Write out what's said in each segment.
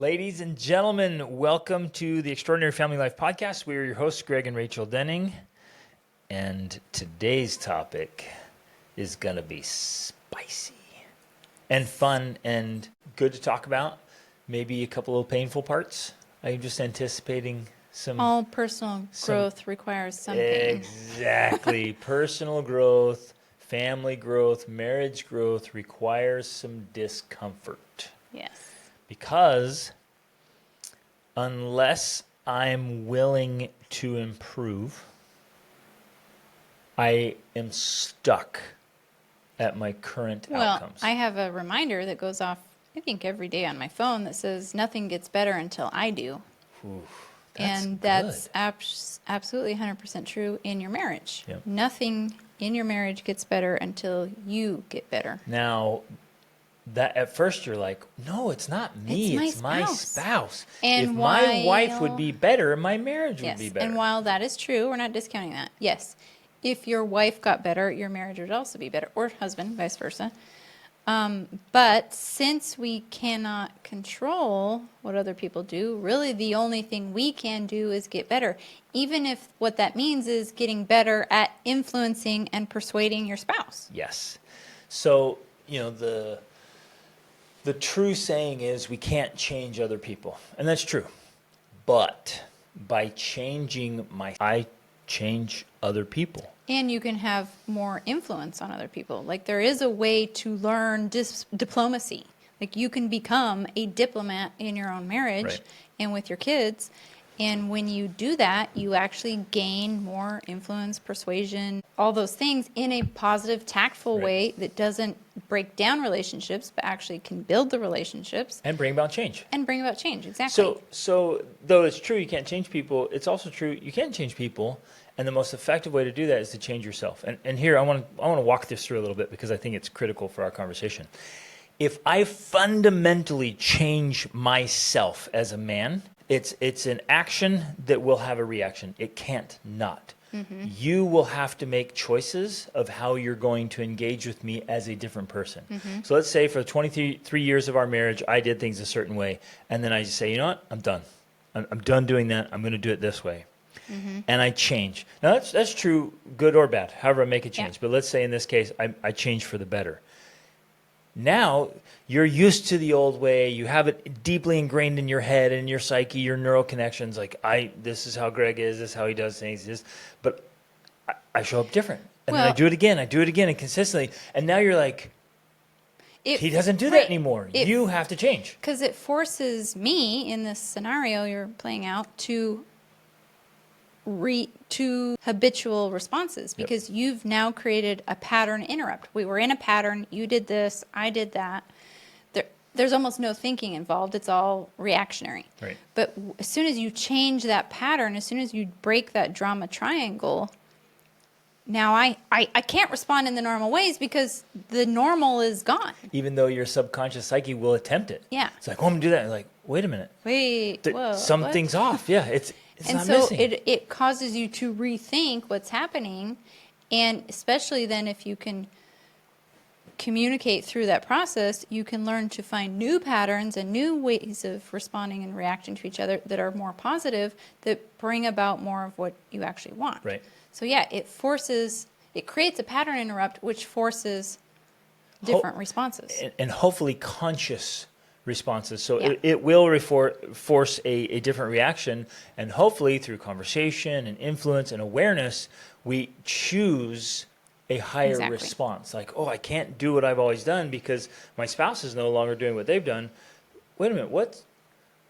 Ladies and gentlemen, welcome to the Extraordinary Family Life Podcast. We are your hosts, Greg and Rachel Denning. And today's topic is going to be spicy and fun and good to talk about. Maybe a couple of painful parts. I'm just anticipating some... All personal growth requires some pain. Exactly. Personal growth, family growth, marriage growth requires some discomfort. Yes. Because unless I'm willing to improve, I am stuck at my current outcomes. Well, I have a reminder that goes off, I think, every day on my phone that says nothing gets better until I do. That's absolutely 100% true in your marriage. Yep. Nothing in your marriage gets better until you get better. Now, that at first you're like, no, it's not me, it's my spouse. And if my wife would be better, my marriage would be better. And while that is true, we're not discounting that. Yes, if your wife got better, your marriage would also be better, or husband, vice versa. But since we cannot control what other people do, really the only thing we can do is get better, even if what that means is getting better at influencing and persuading your spouse. Yes. So, the true saying is we can't change other people. And that's true. But by changing I change other people. And you can have more influence on other people. Like there is a way to learn diplomacy. Like you can become a diplomat in your own marriage and with your kids. And when you do that, you actually gain more influence, persuasion, all those things in a positive, tactful way that doesn't break down relationships, but actually can build the relationships. And bring about change. Exactly. So though it's true you can't change people, it's also true you can change people. And the most effective way to do that is to change yourself. And here, I want to walk this through a little bit because I think it's critical for our conversation. If I fundamentally change myself as a man, it's an action that will have a reaction. It can't not. Mm-hmm. You will have to make choices of how you're going to engage with me as a different person. Mm-hmm. So let's say for the 23 years of our marriage, I did things a certain way. And then I just say, you know what? I'm done. I'm done doing that. I'm going to do it this way. Mm-hmm. And I change. Now, that's true, good or bad, however I make a change. Yeah. But let's say in this case, I change for the better. Now, you're used to the old way. You have it deeply ingrained in your head and your psyche, your neural connections. Like, this is how Greg is. This is how he does things. But I show up different. And then I do it again. And consistently. And now you're like, he doesn't do that anymore. You have to change. Because it forces me, in this scenario you're playing out, to habitual responses because you've now created a pattern interrupt. We were in a pattern. You did this. I did that. There's almost no thinking involved. It's all reactionary. Right. But as soon as you change that pattern, as soon as you break that drama triangle, now I can't respond in the normal ways because the normal is gone. Even though your subconscious psyche will attempt it. Yeah. It's like, I'm going to do that. And like, wait a minute. Whoa. Something's off. Yeah. It's and not so missing. it causes you to rethink what's happening, and especially then if you can communicate through that process, you can learn to find new patterns and new ways of responding and reacting to each other that are more positive, that bring about more of what you actually want. Right. So yeah, it creates a pattern interrupt which forces different responses. And hopefully conscious responses. So it will force a different reaction, and hopefully through conversation and influence and awareness, we choose a higher response. Like, I can't do what I've always done because my spouse is no longer doing what they've done. Wait a minute, what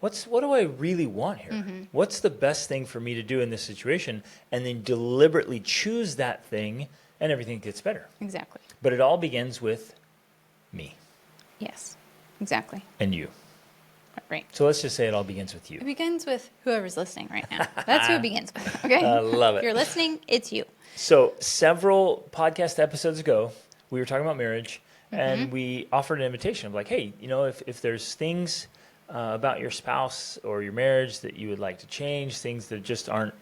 do I really want here? Mm-hmm. What's the best thing for me to do in this situation? And then deliberately choose that thing, and everything gets better. Exactly. But it all begins with me. Yes. Exactly. And you. Right. So let's just say it all begins with you. It begins with whoever's listening right now. That's who it begins with. Okay? I love it. If you're listening, it's you. So several podcast episodes ago, we were talking about marriage, and we offered an invitation of like, hey, if there's things about your spouse or your marriage that you would like to change, things that just aren't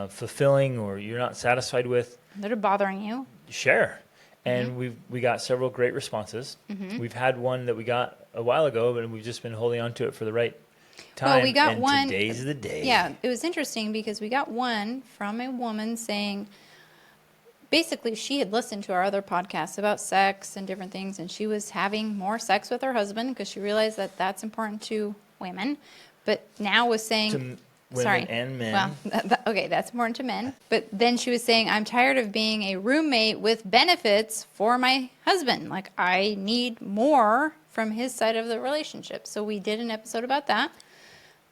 fulfilling or you're not satisfied with. That are bothering you. Share. And we got several great responses. Mm-hmm. We've had one that we got a while ago, but we've just been holding on to it for the right time. Well, we got and one. Today's the day. Yeah, it was interesting because we got one from a woman saying, basically, she had listened to our other podcasts about sex and different things, and she was having more sex with her husband because she realized that that's important to women. But now was saying, To women and men. Well, okay, that's important to men. But then she was saying, I'm tired of being a roommate with benefits for my husband. Like, I need more from his side of the relationship. So we did an episode about that,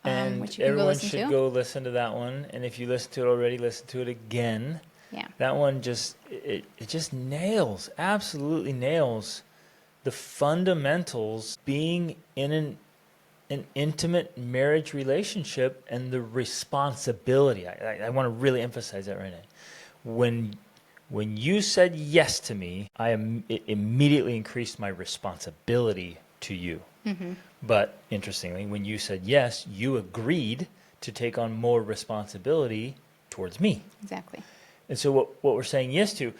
And which you can go everyone listen should to. go listen to that one. And if you listened to it already, listen to it again. Yeah. That one just nails, absolutely nails the fundamentals being in an intimate marriage relationship and the responsibility. I want to really emphasize that right now. When you said yes to me, it immediately increased my responsibility to you. Mm-hmm. But interestingly, when you said yes, you agreed to take on more responsibility towards me. Exactly. And so what we're saying yes to,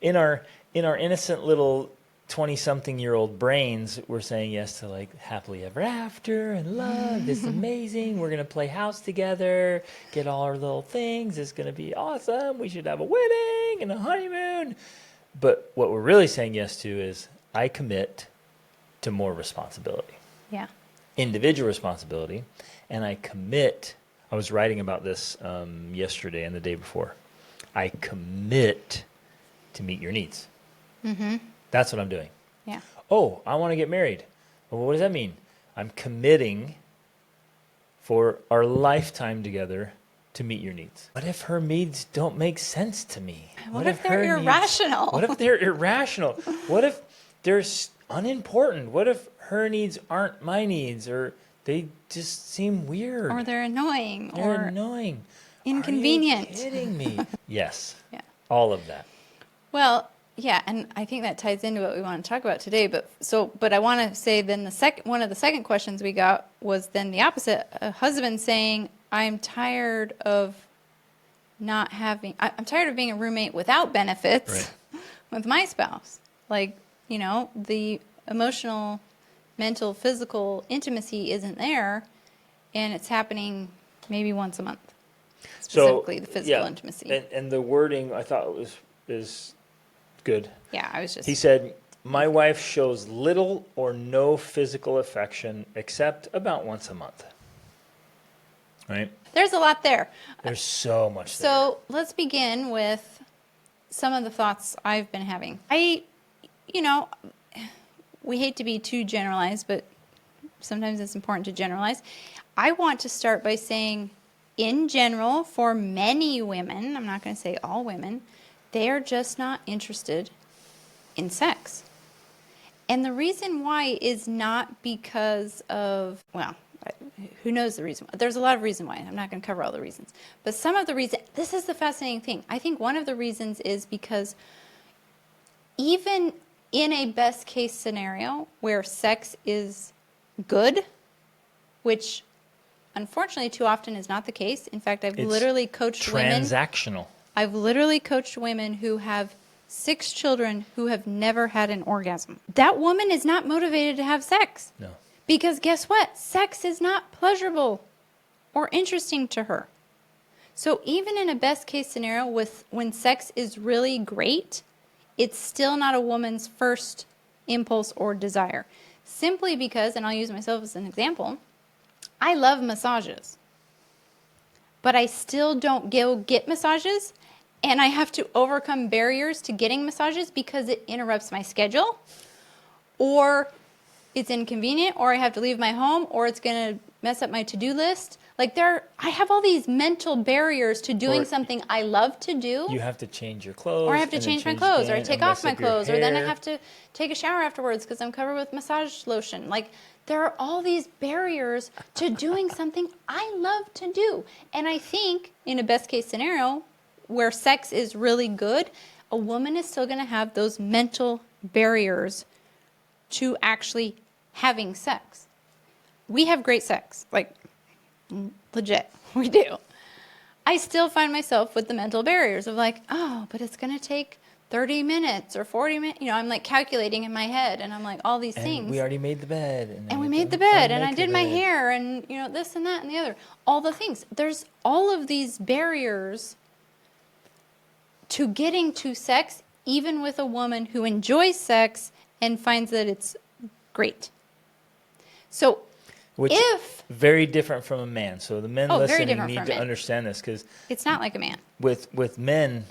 in our innocent little 20-something-year-old brains, we're saying yes to like happily ever after and love. It's amazing. We're going to play house together, get all our little things. It's going to be awesome. We should have a wedding and a honeymoon. But what we're really saying yes to is I commit to more responsibility. Yeah. Individual responsibility. And I commit, I was writing about this yesterday and the day before. I commit to meet your needs. Mm-hmm. That's what I'm doing. Yeah. Oh, I want to get married. Well, what does that mean? I'm committing for our lifetime together to meet your needs. What if her needs don't make sense to me? What if they're irrational? What if they're irrational? What if they're unimportant? What if her needs aren't my needs, or they just seem weird? Or they're annoying. They're annoying. Inconvenient. Are you kidding me? Yes. Yeah. All of that. Well, yeah, and I think that ties into what we want to talk about today. But I want to say then one of the second questions we got was then the opposite. A husband saying, I'm tired of I'm tired of being a roommate without benefits with my spouse. Like, the emotional, mental, physical intimacy isn't there, and it's happening maybe once a month. Specifically, the physical intimacy. And the wording I thought is good. Yeah, He said, my wife shows little or no physical affection except about once a month. Right? There's a lot there. There's so much there. So let's begin with some of the thoughts I've been having. We hate to be too generalized, but sometimes it's important to generalize. I want to start by saying, in general, for many women, I'm not going to say all women, they are just not interested in sex. And the reason why is not because of, who knows the reason? There's a lot of reasons why. I'm not going to cover all the reasons. But some of the reasons, this is the fascinating thing. I think one of the reasons is because even in a best case scenario where sex is good, which unfortunately too often is not the case. In fact, I've literally coached women. Transactional. I've literally coached women who have 6 children who have never had an orgasm. That woman is not motivated to have sex. No. Because guess what? Sex is not pleasurable or interesting to her. So even in a best case scenario when sex is really great, it's still not a woman's first impulse or desire. Simply because, and I'll use myself as an example, I love massages. But I still don't get massages, and I have to overcome barriers to getting massages because it interrupts my schedule, or it's inconvenient, or I have to leave my home, or it's going to mess up my to-do list. I have all these mental barriers to doing something I love to do. You have to change your clothes. Or I have to change my clothes, or I take off my clothes, or then I have to take a shower afterwards because I'm covered with massage lotion. There are all these barriers to doing something I love to do. And I think in a best case scenario where sex is really good, a woman is still going to have those mental barriers to actually having sex. We have great sex. Legit, we do. I still find myself with the mental barriers of but it's going to take 30 minutes or 40 minutes. You know, I'm like calculating in my head, and I'm like, all these And things. we already made the bed. And we made the bed, and I did my hair, and, you know, this and that and the other. All the things. There's all of these barriers to getting to sex, even with a woman who enjoys sex and finds that it's great. So Which if... very different from a man. So the men listening need to understand this, because it's not like a man. With men,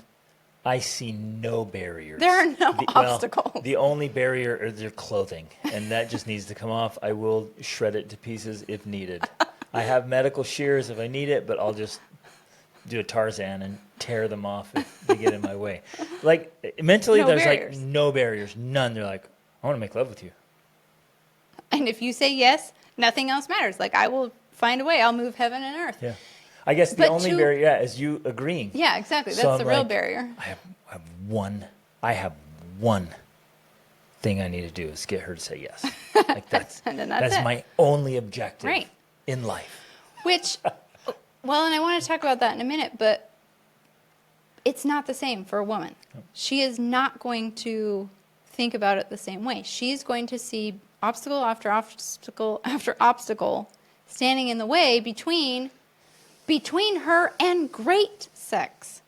I see no barriers. There are no obstacles. Well, the only barrier is their clothing, and that just needs to come off. I will shred it to pieces if needed. I have medical shears if I need it, but I'll just do a Tarzan and tear them off if they get in my way. Like, mentally, No there's barriers. like no barriers, none. They're like, I want to make love with you. And if you say yes, nothing else matters. Like, I will find a way. I'll move heaven and earth. Yeah. I guess the only barrier, is you agreeing. Yeah, exactly. That's So the I'm real like, barrier. I have one thing I need to do is get her to say yes. Like that's And then that's it. my only objective Right. in life. Which, well, and I want to talk about that in a minute, but it's not the same for a woman. She is not going to think about it the same way. She's going to see obstacle after obstacle after obstacle standing in the way between her and great sex.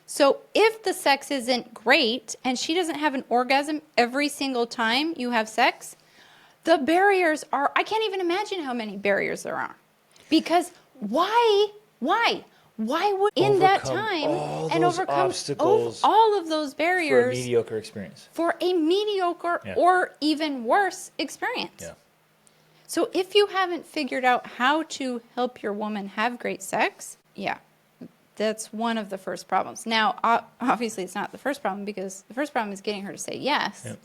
So if the sex isn't great and she doesn't have an orgasm every single time you have sex, the barriers are, I can't even imagine how many barriers there are. Because why would in that Overcome time all and those overcome obstacles all of those For a barriers mediocre experience. for a mediocre Yeah. or even worse experience? Yeah. So if you haven't figured out how to help your woman have great sex, yeah, that's one of the first problems. Now, obviously, it's not the first problem, because the first problem is getting her to say yes. Yep.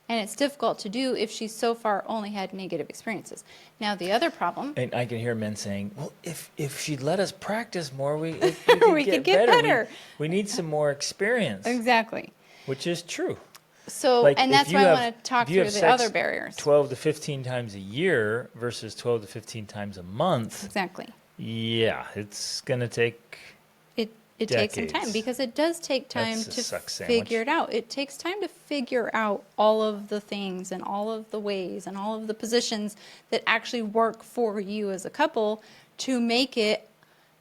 And it's difficult to do if she's so far only had negative experiences. Now, the other problem... And I can hear men saying, well, if she'd let us practice more, we could could get better. We need some more experience. Exactly. Which is true. So, Like, and if that's you why I have- want to talk if you through have the sex other barriers. 12 to 15 times a year versus 12 to 15 times a month. Exactly. Yeah, it's going to take... It takes some time, decades. because it does take time That's a to suck sandwich. figure it out. It takes time to figure out all of the things and all of the ways and all of the positions that actually work for you as a couple to make it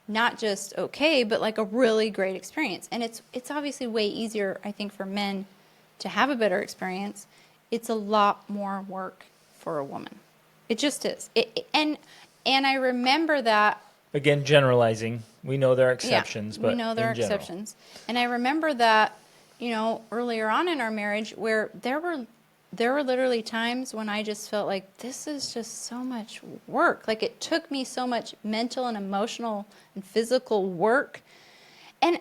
not just okay, but like a really great experience. And it's obviously way easier, I think, for men to have a better experience. It's a lot more work for a woman. It just is. And I remember that. Again, generalizing. We know there are exceptions, Yeah, but we know there are in general. exceptions. And I remember that, you know, earlier on in our marriage, where there were literally times when I just felt like this is just so much work. Like, it took me so much mental and emotional and physical work. And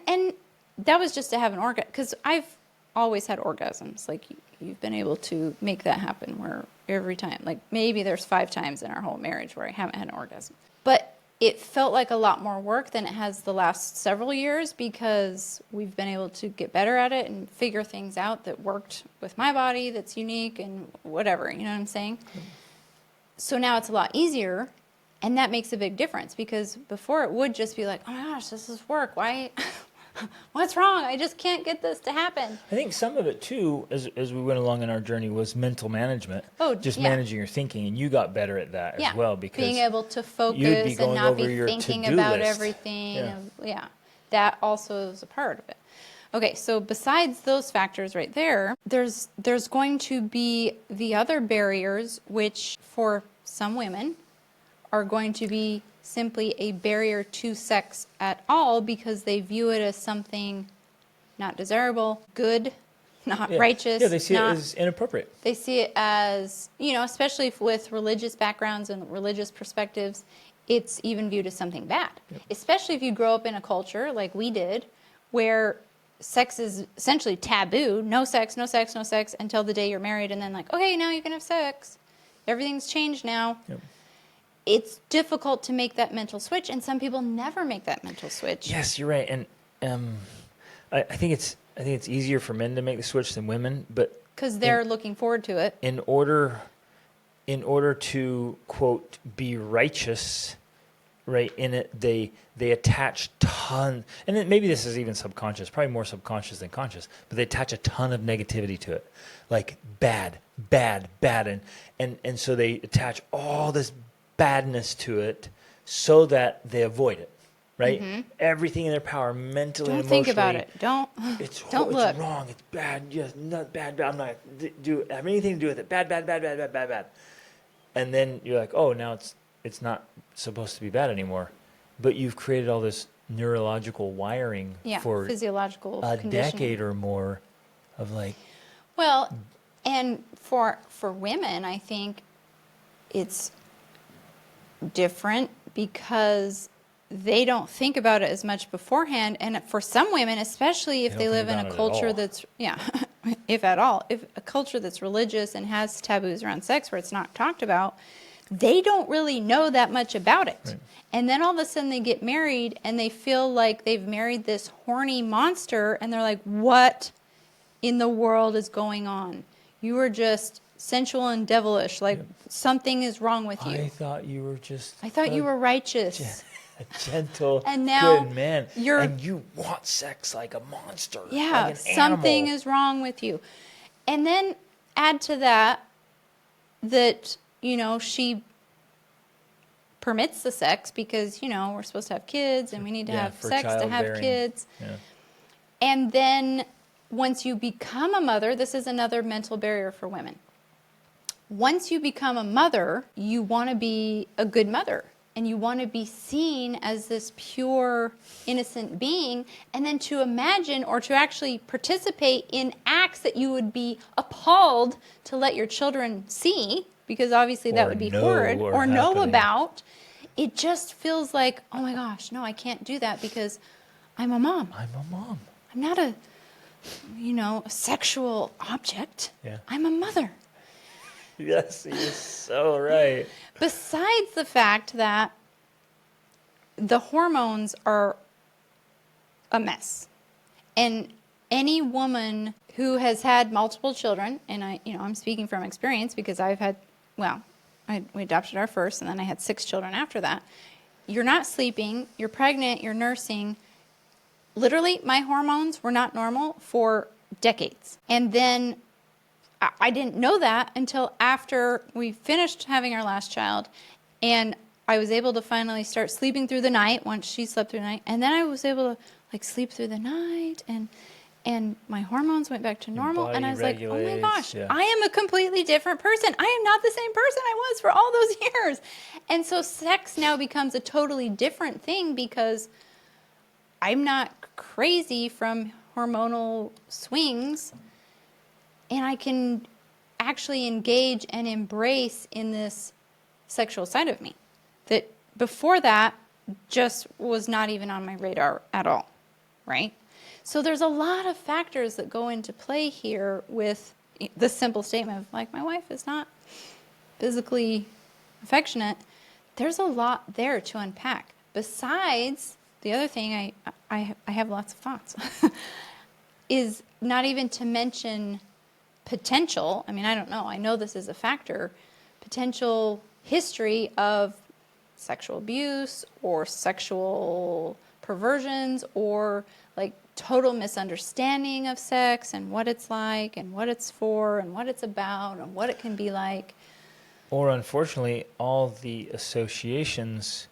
that was just to have an orgasm, because I've always had orgasms. Like, you've been able to make that happen where every time, like maybe there's 5 times in our whole marriage where I haven't had an orgasm. But it felt like a lot more work than it has the last several years, because we've been able to get better at it and figure things out that worked with my body, that's unique and whatever, you know what I'm saying? So now it's a lot easier, and that makes a big difference, because before it would just be like, oh my gosh, this is work. Why? What's wrong? I just can't get this to happen. I think some of it, too, as we went along in our journey, was mental management. Oh, just yeah. managing your thinking, and you got better at that Yeah, as well, because being able to you'd be focus going and not over be your thinking to-do about list. everything. Yeah. Yeah, that also is a part of it. Okay, so besides those factors right there, there's going to be the other barriers, which for some women are going to be simply a barrier to sex at all, because they view it as something not desirable, good, not righteous. Yeah, they see it as inappropriate. They see it as, you know, especially with religious backgrounds and religious perspectives, it's even viewed as something bad. Yep. Especially if you grow up in a culture like we did, where sex is essentially taboo. No sex, no sex, no sex, until the day you're married, and then like, okay, now you can have sex. Everything's changed now. Yep. It's difficult to make that mental switch, and some people never make that mental switch. Yes, you're right, and I think it's easier for men to make the switch than women, but because they're looking forward to it. In order to quote be righteous, right, in it, they attach ton, and then maybe this is even subconscious, probably more subconscious than conscious, but they attach a ton of negativity to it, like bad, and so they attach all this badness to it so that they avoid it, right? Everything in their power, mentally, Don't and think emotionally. about it. Don't It's look. wrong. It's bad. Yes, not bad. I'm not have anything to do with it. Bad. And then you're like, oh, now it's not supposed to be bad anymore, but you've created all this neurological wiring for physiological a conditioning. decade or more of like, Well, and for women, I think it's different because they don't think about it as much beforehand. And for some women, especially if They they don't live think in about a it at culture all. that's, if at all, if a culture that's religious and has taboos around sex where it's not talked about, they don't really know that much about it. Right. And then all of a sudden they get married and they feel like they've married this horny monster and they're like, what in the world is going on? You are just sensual and devilish. Like something is wrong with you. I thought you were just I thought you were righteous. a gentle, And now good man, you're- and you want sex like a monster, Yeah, like an something animal. is wrong with you. And then add to that, she permits the sex because, we're supposed to have kids and we need to have for sex to have childbearing. kids. Yeah. And then once you become a mother, this is another mental barrier for women. Once you become a mother, you want to be a good mother and you want to be seen as this pure, innocent being, and then to imagine or to actually participate in acts that you would be appalled to let your children see, because obviously that Or would be know horrid, or or know happening. about. It just feels like, oh my gosh, no, I can't do that because I'm a mom. I'm a mom. I'm not a sexual object. Yeah. I'm a mother. Yes, you're so right. Besides the fact that the hormones are a mess. And any woman who has had multiple children, and I'm speaking from experience because we adopted our first and then I had 6 children after that. You're not sleeping, you're pregnant, you're nursing. Literally, my hormones were not normal for decades. And then I didn't know that until after we finished having our last child. And I was able to finally start sleeping through the night once she slept through the night. And then I was able to sleep through the night and my hormones went back to normal. body And I was like, oh my regulates, gosh, yeah. I am a completely different person. I am not the same person I was for all those years. And so sex now becomes a totally different thing because I'm not crazy from hormonal swings, and I can actually engage and embrace in this sexual side of me that before that just was not even on my radar at all, right? So there's a lot of factors that go into play here with the simple statement of my wife is not physically affectionate. There's a lot there to unpack. Besides, the other thing I have lots of thoughts is not even to mention potential. I mean, I don't know. I know this is a factor. Potential history of sexual abuse or sexual perversions or total misunderstanding of sex and what it's like and what it's for and what it's about and what it can be like. Or unfortunately, all the associations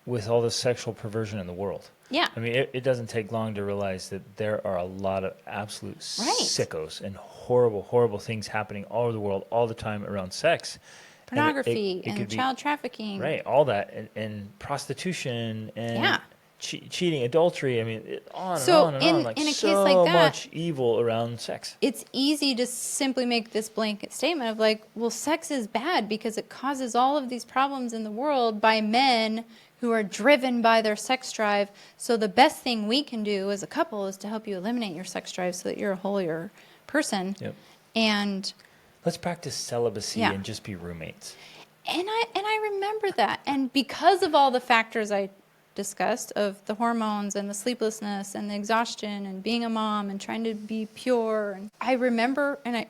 with all the sexual perversion in the world. Yeah. I mean, it doesn't take long to realize that there are a lot of absolute sickos and horrible, horrible things happening all over the world all the time around sex. Pornography and and child trafficking. Right, all that. And prostitution and cheating, adultery. I mean, on and on and on. In a so case like that, much evil around sex. It's easy to simply make this blanket statement of sex is bad because it causes all of these problems in the world by men who are driven by their sex drive. So the best thing we can do as a couple is to help you eliminate your sex drive so that you're a holier person. Yep. And let's practice celibacy and just be roommates. And I remember that. And because of all the factors I discussed of the hormones and the sleeplessness and the exhaustion and being a mom and trying to be pure, and I remember, and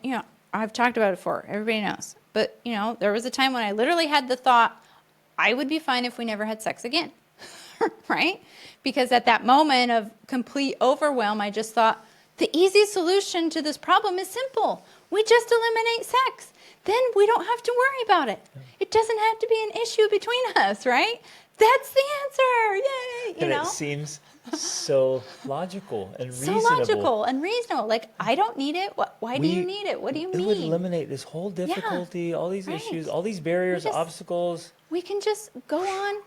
I've talked about it before, everybody knows, but there was a time when I literally had the thought I would be fine if we never had sex again. right? Because at that moment of complete overwhelm, I just thought, the easy solution to this problem is simple. We just eliminate sex. Then we don't have to worry about it. It doesn't have to be an issue between us, right? That's the answer. Yay! And it seems so logical and reasonable. So logical and reasonable. Like, I don't need it. Why do you need it? What do you mean? It would eliminate this whole difficulty, all these issues, all these barriers, obstacles. We can just go on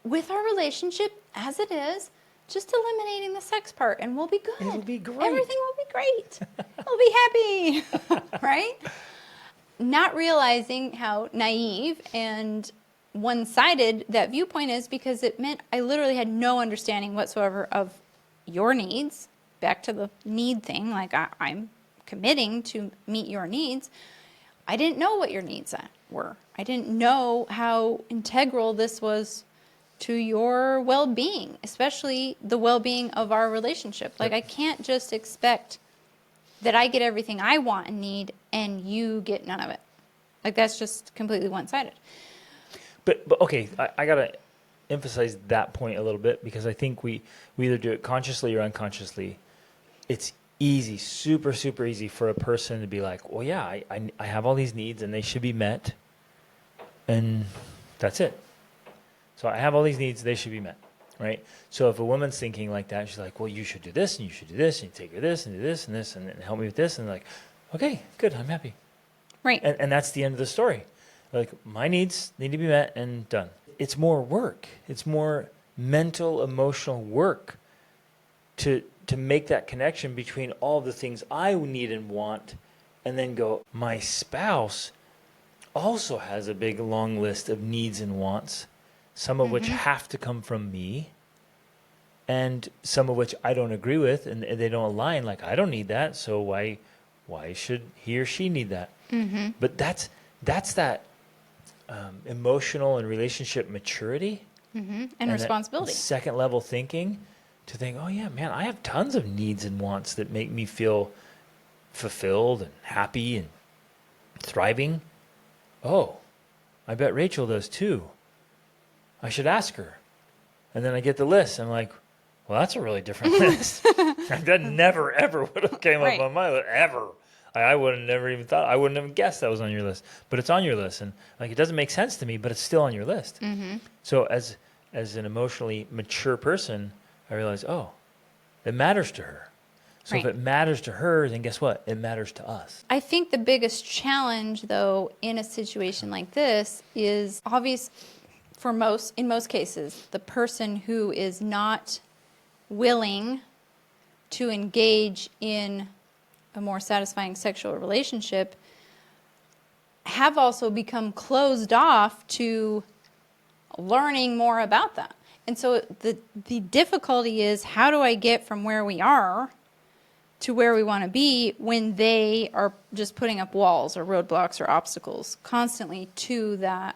with our relationship as it is, just eliminating the sex part, and we'll be good. It'll be great. Everything will be great. We'll be happy, right? Not realizing how naive and one-sided that viewpoint is, because it meant I literally had no understanding whatsoever of your needs. Back to the need thing, like I'm committing to meet your needs. I didn't know what your needs were. I didn't know how integral this was to your well-being, especially the well-being of our relationship. Like, I can't just expect that I get everything I want and need and you get none of it. Like, that's just completely one-sided. But okay, I got to emphasize that point a little bit, because I think we either do it consciously or unconsciously. It's easy, super, super easy for a person to be like, well, yeah, I have all these needs and they should be met, and that's it. So I have all these needs, they should be met, right? So if a woman's thinking like that, she's like, well, you should do this, and you should do this, and you take her this, and do this, and help me with this, and like, okay, good, I'm happy. Right. And that's the end of the story. Like, my needs need to be met and done. It's more work. It's more mental, emotional work to make that connection between all the things I need and want, and then go, my spouse also has a big, long list of needs and wants, some of which have to come from me, and some of which I don't agree with, and they don't align. Like, I don't need that, so why should he or she need that? But that's that emotional and relationship maturity and responsibility. Second level thinking, to think, oh yeah, man, I have tons of needs and wants that make me feel fulfilled and happy and thriving. Oh, I bet Rachel does too. I should ask her. And then I get the list. I'm like, well, that's a really different list. That never, ever would have came up on my list, ever. I would have never even thought, I wouldn't have guessed that was on your list. But it's on your list. And like, it doesn't make sense to me, but it's still on your list. So as an emotionally mature person, I realize, oh, it matters to her. So if it matters to her, then guess what? It matters to us. I think the biggest challenge, though, in a situation like this is obvious in most cases, the person who is not willing to engage in a more satisfying sexual relationship have also become closed off to learning more about that. And so the difficulty is, how do I get from where we are to where we want to be when they are just putting up walls or roadblocks or obstacles constantly to that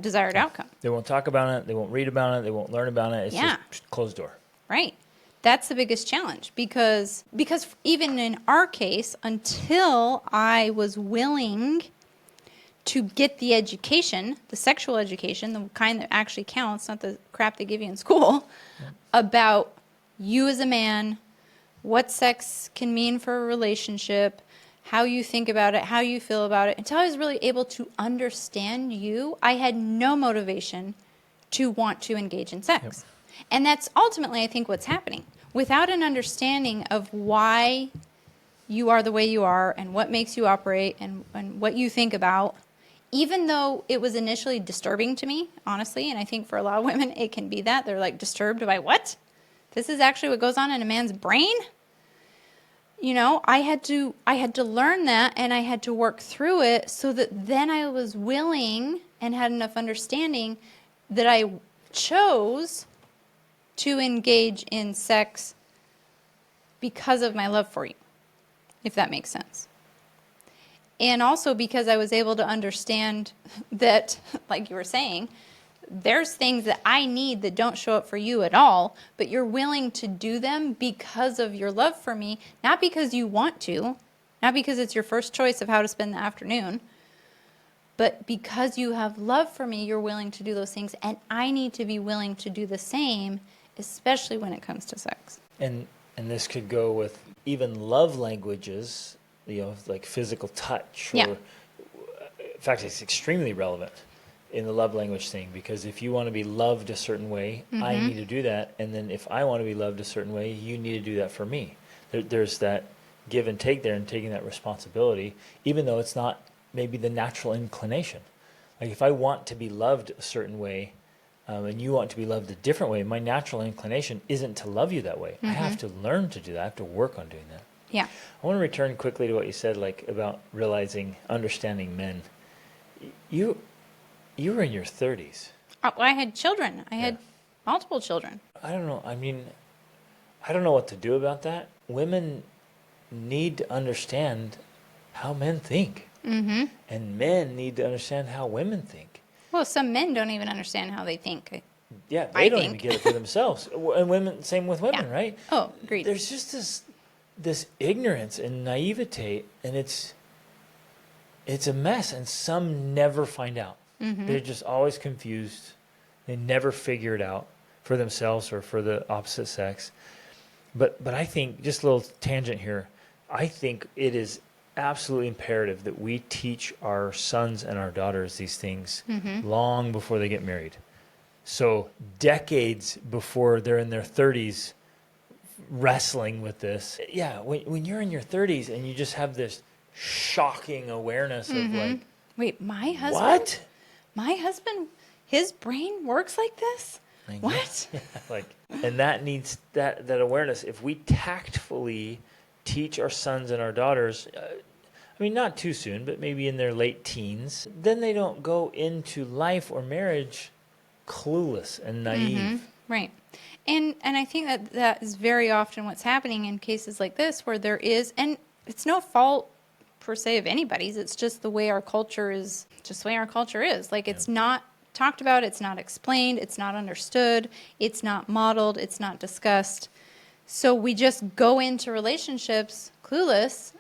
desired outcome? They won't talk about it. They won't read about it. They won't learn about it. It's just closed door. Right. That's the biggest challenge, because even in our case, until I was willing to get the education, the sexual education, the kind that actually counts, not the crap they give you in school, about you as a man, what sex can mean for a relationship, how you think about it, how you feel about it. Until I was really able to understand you, I had no motivation to want to engage in sex. Yep. And that's ultimately, I think, what's happening. Without an understanding of why you are the way you are and what makes you operate and what you think about, even though it was initially disturbing to me, honestly, and I think for a lot of women it can be that. They're like disturbed by, what? This is actually what goes on in a man's brain? You know, I had to learn that, and I had to work through it so that then I was willing and had enough understanding that I chose to engage in sex because of my love for you, if that makes sense. And also because I was able to understand that, like you were saying, there's things that I need that don't show up for you at all, but you're willing to do them because of your love for me, not because you want to, not because it's your first choice of how to spend the afternoon, But because you have love for me, you're willing to do those things. And I need to be willing to do the same, especially when it comes to sex. And this could go with even love languages, like physical touch. Or, Yeah. in fact, it's extremely relevant in the love language thing, because if you want to be loved a certain way, I need to do that. And then if I want to be loved a certain way, you need to do that for me. There's that give and take there, and taking that responsibility, even though it's not maybe the natural inclination. Like if I want to be loved a certain way, and you want to be loved a different way, my natural inclination isn't to love you that way. I have to learn to do that. I have to work on doing that. Yeah. I want to return quickly to what you said, like about understanding men. You were in your 30s. Oh, I had children. I had multiple children. I don't know. I mean, I don't know what to do about that. Women need to understand how men think. And men need to understand how women think. Well, some men don't even understand how they think. Yeah, I they don't even think. get it for themselves. And women, same with women, Yeah. right? Oh, agreed. There's just this ignorance and naivete, and it's a mess. And some never find out. They're just always confused. They never figure it out for themselves or for the opposite sex. But I think, just a little tangent here, I think it is absolutely imperative that we teach our sons and our daughters these things long before they get married. So decades before they're in their 30s wrestling with this. Yeah, when you're in your 30s and you just have this shocking awareness of like, Wait, my husband? what? My husband, his brain works like this? Like, What? Like, and that needs that awareness. If we tactfully teach our sons and our daughters, I mean, not too soon, but maybe in their late teens, then they don't go into life or marriage clueless and naive. Right. And I think that is very often what's happening in cases like this, where there is, and it's no fault per se of anybody's, it's just the way our culture is, Like, it's not talked about, it's not explained, it's not understood, it's not modeled, it's not discussed. So we just go into relationships clueless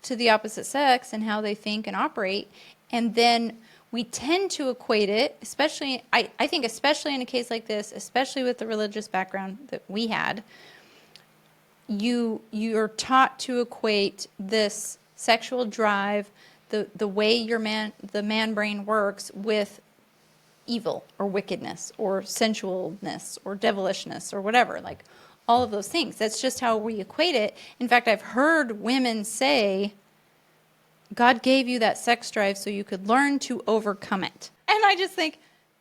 to the opposite sex and how they think and operate, and then we tend to equate it, especially, I think especially in a case like this, especially with the religious background that we had, you're taught to equate this sexual drive, the way the man brain works, with evil or wickedness or sensualness or devilishness or whatever, like all of those things. That's just how we equate it. In fact, I've heard women say, God gave you that sex drive so you could learn to overcome it. And I just think,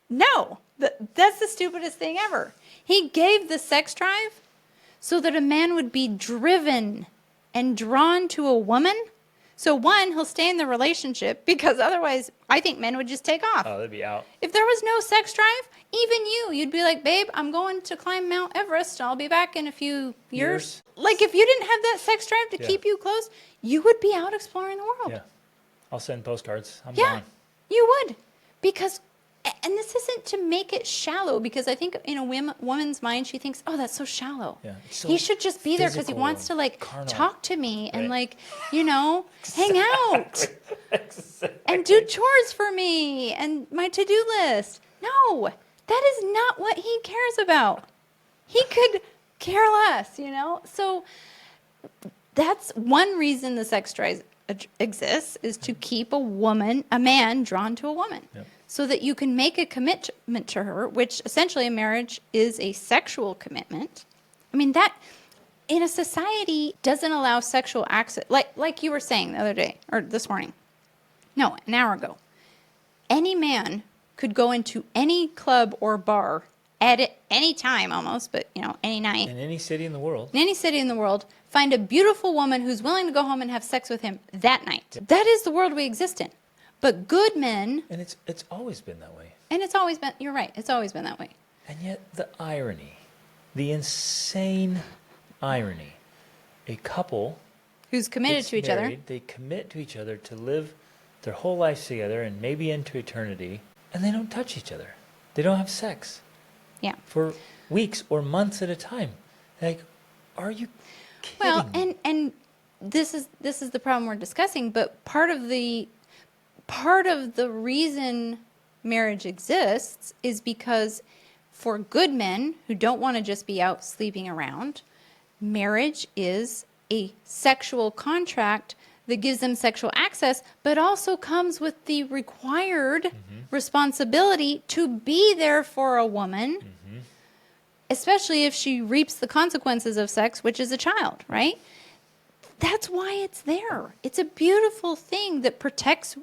no, that's the stupidest thing ever. He gave the sex drive so that a man would be driven and drawn to a woman. So one, he'll stay in the relationship, because otherwise I think men would just take off. Oh, they'd be out. If there was no sex drive, even you'd be like, babe, I'm going to climb Mount Everest. I'll be back in a few years. Like, if you didn't have that sex drive to keep you close, you would be out exploring the world. Yeah. I'll send postcards. I'm Yeah, gone. you would. Because, and this isn't to make it shallow, because I think in a woman's mind, she thinks, oh, that's so shallow. Yeah, it's so he should just be there because he physical wants to, like, carnal. talk to me and, Right. like, hang out and do chores for me and my to-do list. No, that is not what he cares about. He could care less, So that's one reason the sex drive exists, is to keep a man drawn to a woman. Yep. So that you can make a commitment to her, which essentially a marriage is a sexual commitment. I mean, that in a society doesn't allow sexual access, like you were saying the other day, or this morning. No, an hour ago. Any man could go into any club or bar at any time almost, but any night. In any city in the world. In any city in the world, find a beautiful woman who's willing to go home and have sex with him that night. Yep. That is the world we exist in. But good men... And it's always been that way. And it's always been... You're right. It's always been that way. And yet the irony, the insane irony, a couple... Who's committed to each other. They commit to each other to live their whole lives together and maybe into eternity, and they don't touch each other. They don't have sex. Yeah. For weeks or months at a time. Like, are you kidding Well, me? and this is the problem we're discussing, but part of the part of the reason marriage exists is because for good men who don't want to just be out sleeping around, marriage is a sexual contract that gives them sexual access, but also comes with the required responsibility to be there for a woman, especially if she reaps the consequences of sex, which is a child, right? That's why it's there. It's a beautiful thing that protects.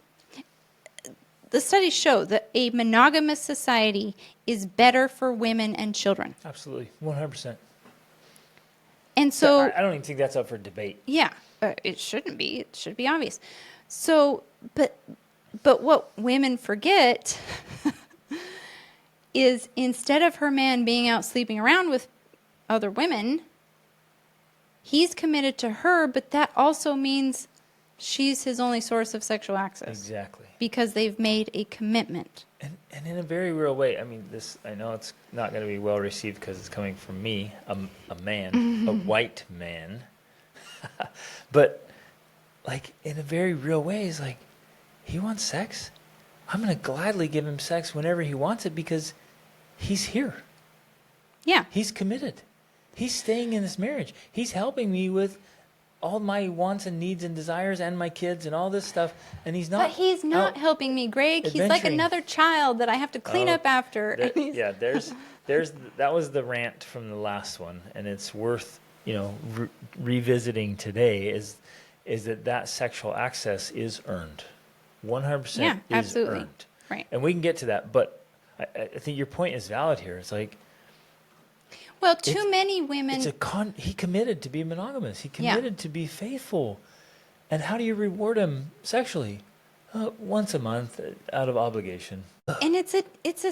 The studies show that a monogamous society is better for women and children. Absolutely, 100%. And so I don't even think that's up for debate. yeah, it shouldn't be. It should be obvious. So, but what women forget is instead of her man being out sleeping around with other women, he's committed to her, but that also means she's his only source of sexual access. Exactly. Because they've made a commitment. And in a very real way, I mean, I know it's not going to be well received because it's coming from me, a man, a white man. But, like, in a very real way, it's like, he wants sex. I'm going to gladly give him sex whenever he wants it because he's here. Yeah. He's committed. He's staying in this marriage. He's helping me with all my wants and needs and desires and my kids and all this stuff, and he's not. But he's not helping me, Greg. He's like adventuring. Another child that I have to clean up after. Yeah, there's that was the rant from the last one, and it's worth revisiting today. Is that sexual access is earned, 100%. Yeah, is absolutely. earned. Right. And we can get to that, but I think your point is valid here. It's like, well, too many women. He committed to be monogamous. He committed to be faithful. And how do you reward him sexually? Once a month, out of obligation. And it's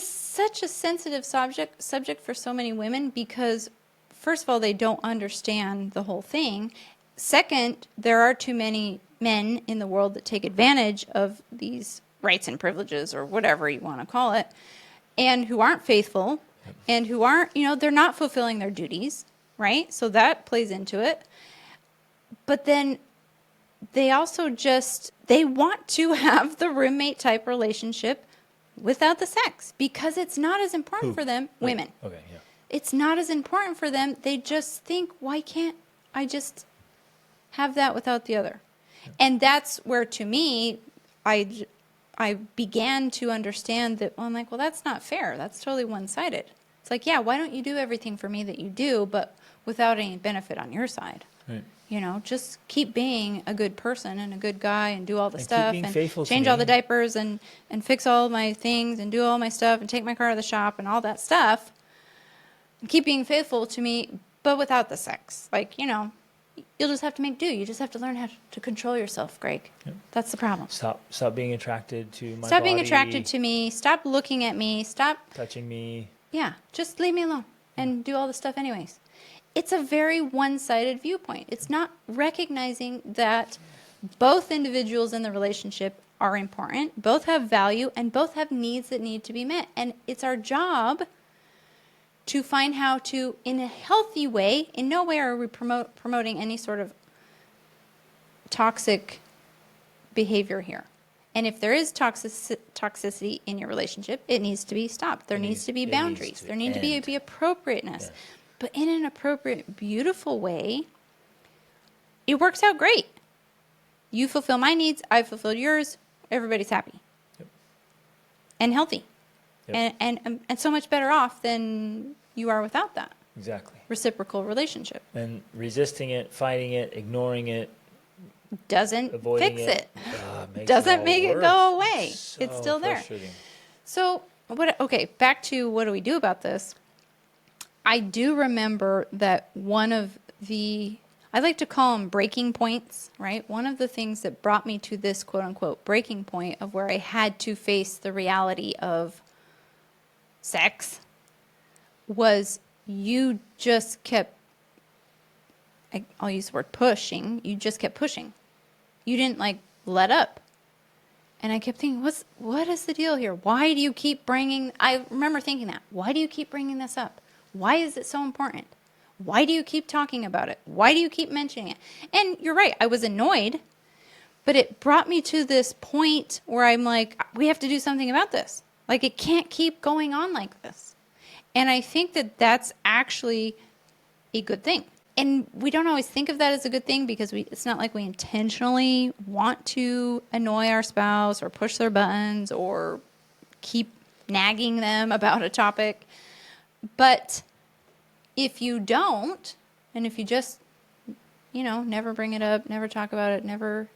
such a sensitive subject for so many women because, first of all, they don't understand the whole thing. Second, there are too many men in the world that take advantage of these rights and privileges or whatever you want to call it, and who aren't faithful. And who aren't, they're not fulfilling their duties, right? So that plays into it. But then they also they want to have the roommate type relationship without the sex because it's not as important for them, women. Okay, yeah. It's not as important for them. They just think, why can't I just have that without the other? Yeah. And that's where, to me, I began to understand that, well, I'm like, well, that's not fair. That's totally one-sided. It's like, yeah, why don't you do everything for me that you do, but without any benefit on your side? Right. Just keep being a good person and a good guy and do all the And stuff keep being and faithful to change me. all the diapers and fix all my things and do all my stuff and take my car to the shop and all that stuff. And keep being faithful to me, but without the sex. Like, you'll just have to make do. You just have to learn how to control yourself, Greg. Yep. That's the problem. Stop being attracted to my body. Stop being attracted to me. Stop looking at me. Stop touching me. Yeah, just leave me alone and do all the stuff anyways. It's a very one-sided viewpoint. It's not recognizing that both individuals in the relationship are important, both have value, and both have needs that need to be met. And it's our job to find how to, in a healthy way, in no way are we promoting any sort of toxic behavior here. And if there is toxicity in your relationship, it needs to be stopped. There needs to be boundaries. There needs to be appropriateness. Yeah. But in an appropriate, beautiful way, it works out great. You fulfill my needs, I fulfilled yours, everybody's happy. Yep. And healthy. Yep. And so much better off than you are without that. Exactly. Reciprocal relationship. And resisting it, fighting it, ignoring it, doesn't fix it. Makes doesn't it make worse. it go away. So it's still there. So back to what do we do about this? I do remember that one of the, I like to call them breaking points, right? One of the things that brought me to this quote unquote breaking point of where I had to face the reality of sex was you just kept, I'll use the word pushing, you just kept pushing. You didn't let up. And I kept thinking, what is the deal here? Why do you keep I remember thinking that. Why do you keep bringing this up? Why is it so important? Why do you keep talking about it? Why do you keep mentioning it? And you're right, I was annoyed, But it brought me to this point where I'm like, we have to do something about this. Like, it can't keep going on like this. And I think that that's actually a good thing. And we don't always think of that as a good thing because it's not like we intentionally want to annoy our spouse or push their buttons or keep nagging them about a topic. But if you don't, and if you just, never bring it up, never talk about it,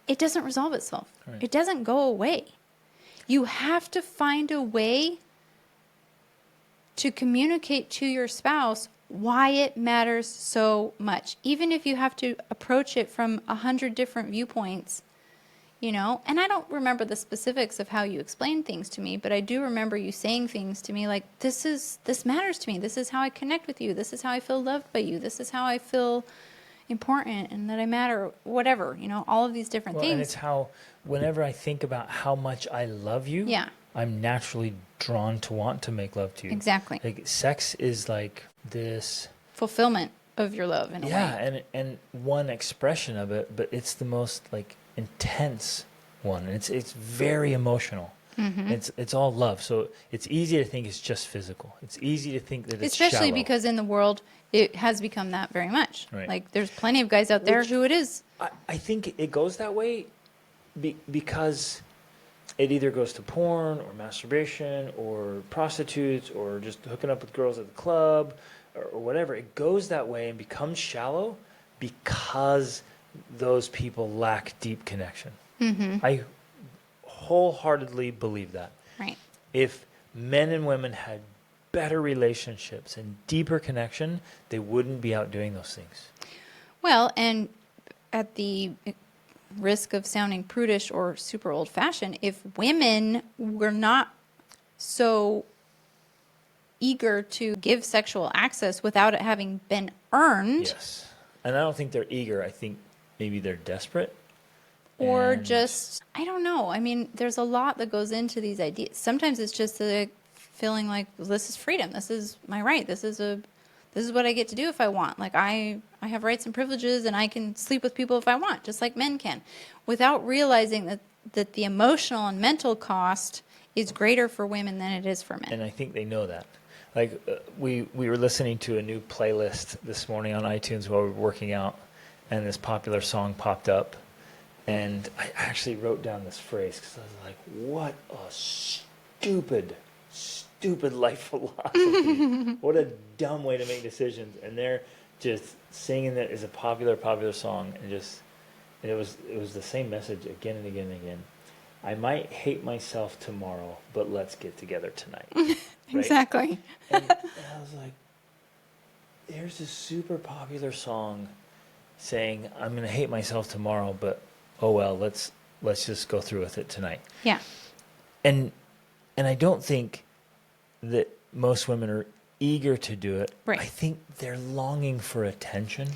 it doesn't resolve itself. Right. It doesn't go away. You have to find a way to communicate to your spouse why it matters so much. Even if you have to approach it from 100 different viewpoints, and I don't remember the specifics of how you explained things to me, but I do remember you saying things to me like, this matters to me. This is how I connect with you. This is how I feel loved by you. This is how I feel important and that I matter, whatever, all of these different things. And it's how, whenever I think about how much I love you, yeah, I'm naturally drawn to want to make love to you. Exactly. Like, sex is like this fulfillment of your love in a way. Yeah, and one expression of it, but it's the most like intense one. And it's very emotional. Mm-hmm. It's all love. So it's easy to think it's just physical. It's easy to think that it's especially shallow. Because in the world it has become that very much. Right. Like, there's plenty of guys out there who it is. I think it goes that way because it either goes to porn or masturbation or prostitutes or just hooking up with girls at the club or whatever. It goes that way and becomes shallow because those people lack deep connection. Mm-hmm. I wholeheartedly believe that. Right. If men and women had better relationships and deeper connection, they wouldn't be out doing those things. Well, and at the risk of sounding prudish or super old-fashioned, if women were not so eager to give sexual access without it having been earned. Yes. And I don't think they're eager. I think maybe they're desperate. Or just, I don't know. I mean, there's a lot that goes into these ideas. Sometimes it's just the feeling like, well, this is freedom. This is my right. This is what I get to do if I want. Like, I have rights and privileges, and I can sleep with people if I want, just like men can, without realizing that the emotional and mental cost is greater for women than it is for men. And I think they know that. Like, we were listening to a new playlist this morning on iTunes while we were working out, and this popular song popped up. And I actually wrote down this phrase because I was like, what a stupid life philosophy. What a dumb way to make decisions. And they're just singing that as a popular song. And it was the same message again and again and again. I might hate myself tomorrow, but let's get together tonight. Right? Exactly. And I was like, there's this super popular song saying, I'm going to hate myself tomorrow, but oh well, let's just go through with it tonight. Yeah. And I don't think that most women are eager to do it. Right. I think they're longing for attention.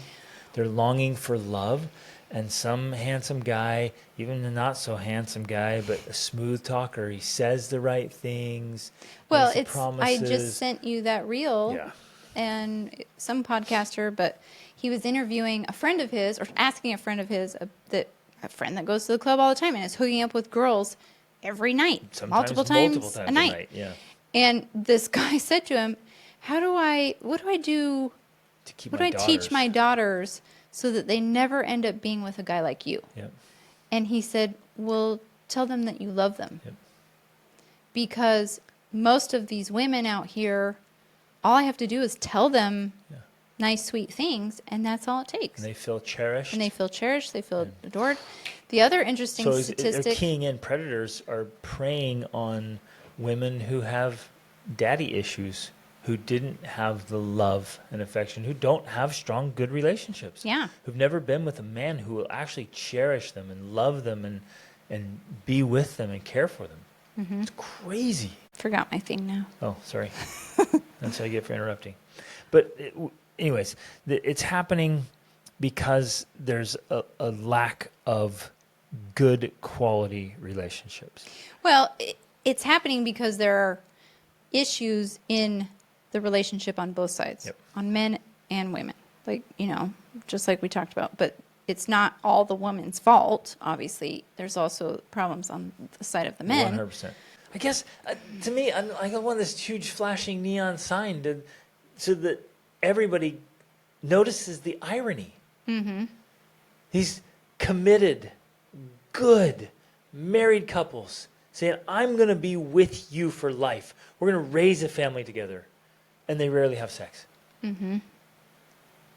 They're longing for love. And some handsome guy, even a not so handsome guy, but a smooth talker, he says the right things. Well, makes the promises. I just sent you that reel. Yeah. And some podcaster, but he was interviewing a friend of his, or asking a friend of his, a friend that goes to the club all the time and is hooking up with girls every night, Sometimes multiple times a night. Yeah. And this guy said to him, what do I do To keep what my do I teach daughters. my daughters so that they never end up being with a guy like you? Yep. And he said, well, tell them that you love them. Yep. Because most of these women out here, all I have to do is tell them nice, sweet things, and that's all it takes. And they feel cherished. They feel adored. The other interesting statistic... they're keying in. Predators are preying on women who have daddy issues, who didn't have the love and affection, who don't have strong, good relationships. Yeah. Who've never been with a man who will actually cherish them and love them and be with them and care for them. Mm-hmm. It's crazy. Forgot my thing now. Oh, sorry. That's what I get for interrupting. But anyways, it's happening because there's a lack of good quality relationships. Well, it's happening because there are issues in the relationship on both sides, Yep. on men and women. Like, just like we talked about. But it's not all the woman's fault. Obviously, there's also problems on the side of the men. 100%. I guess, to me, I want this huge flashing neon sign so that everybody notices the irony. Mm-hmm. These committed, good, married couples saying, I'm going to be with you for life. We're going to raise a family together. And they rarely have sex. Mm-hmm.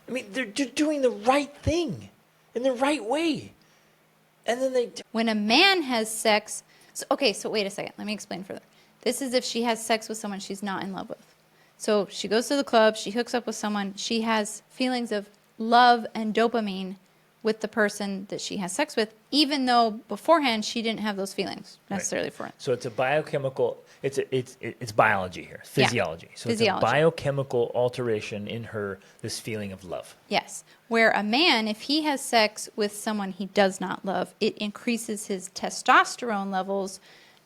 I mean, they're doing the right thing in the right way. And then when a man has sex, so wait a second. Let me explain further. This is if she has sex with someone she's not in love with. So she goes to the club, she hooks up with someone, she has feelings of love and dopamine with the person that she has sex with, even though beforehand she didn't have those feelings necessarily for it. So it's a biochemical, it's biology here, physiology. Yeah. So it's a biochemical alteration in her, this feeling of love. Yes. Where a man, if he has sex with someone he does not love, it increases his testosterone levels,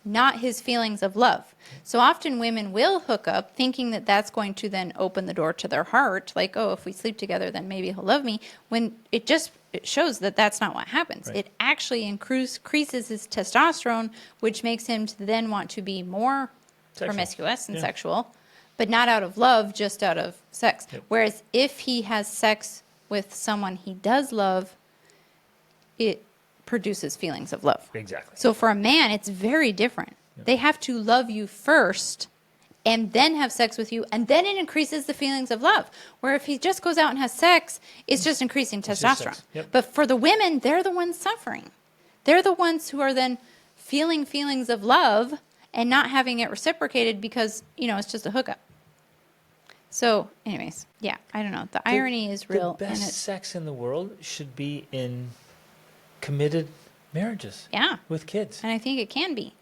not his feelings of love. So often women will hook up thinking that that's going to then open the door to their heart. Like, oh, if we sleep together, then maybe he'll love me. When it shows that that's not what happens. Right. It actually increases his testosterone, which makes him to then want to be more promiscuous and sexual, but not out of love, just out of sex. Yep. Whereas if he has sex with someone he does love, it produces feelings of love. Exactly. So for a man, it's very different. Yep. They have to love you first and then have sex with you, and then it increases the feelings of love. Where if he just goes out and has sex, it's just increasing testosterone. Yep. But for the women, they're the ones suffering. They're the ones who are then feeling feelings of love and not having it reciprocated because, it's just a hookup. So, anyways, yeah, I don't know. The irony is real. The best sex in the world should be in committed marriages. Yeah. With kids. And I think it can be.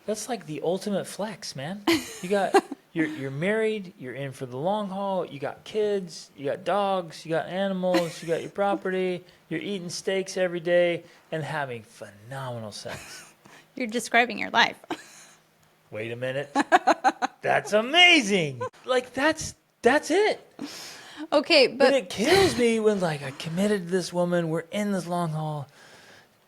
That's like the ultimate flex, man. You got you're married, you're in for the long haul, you got kids, you got dogs, you got animals, you got your property, you're eating steaks every day and having phenomenal sex. You're describing your life. Wait a minute. That's amazing. Like that's it. Okay, but it kills me when I committed to this woman, we're in this long haul.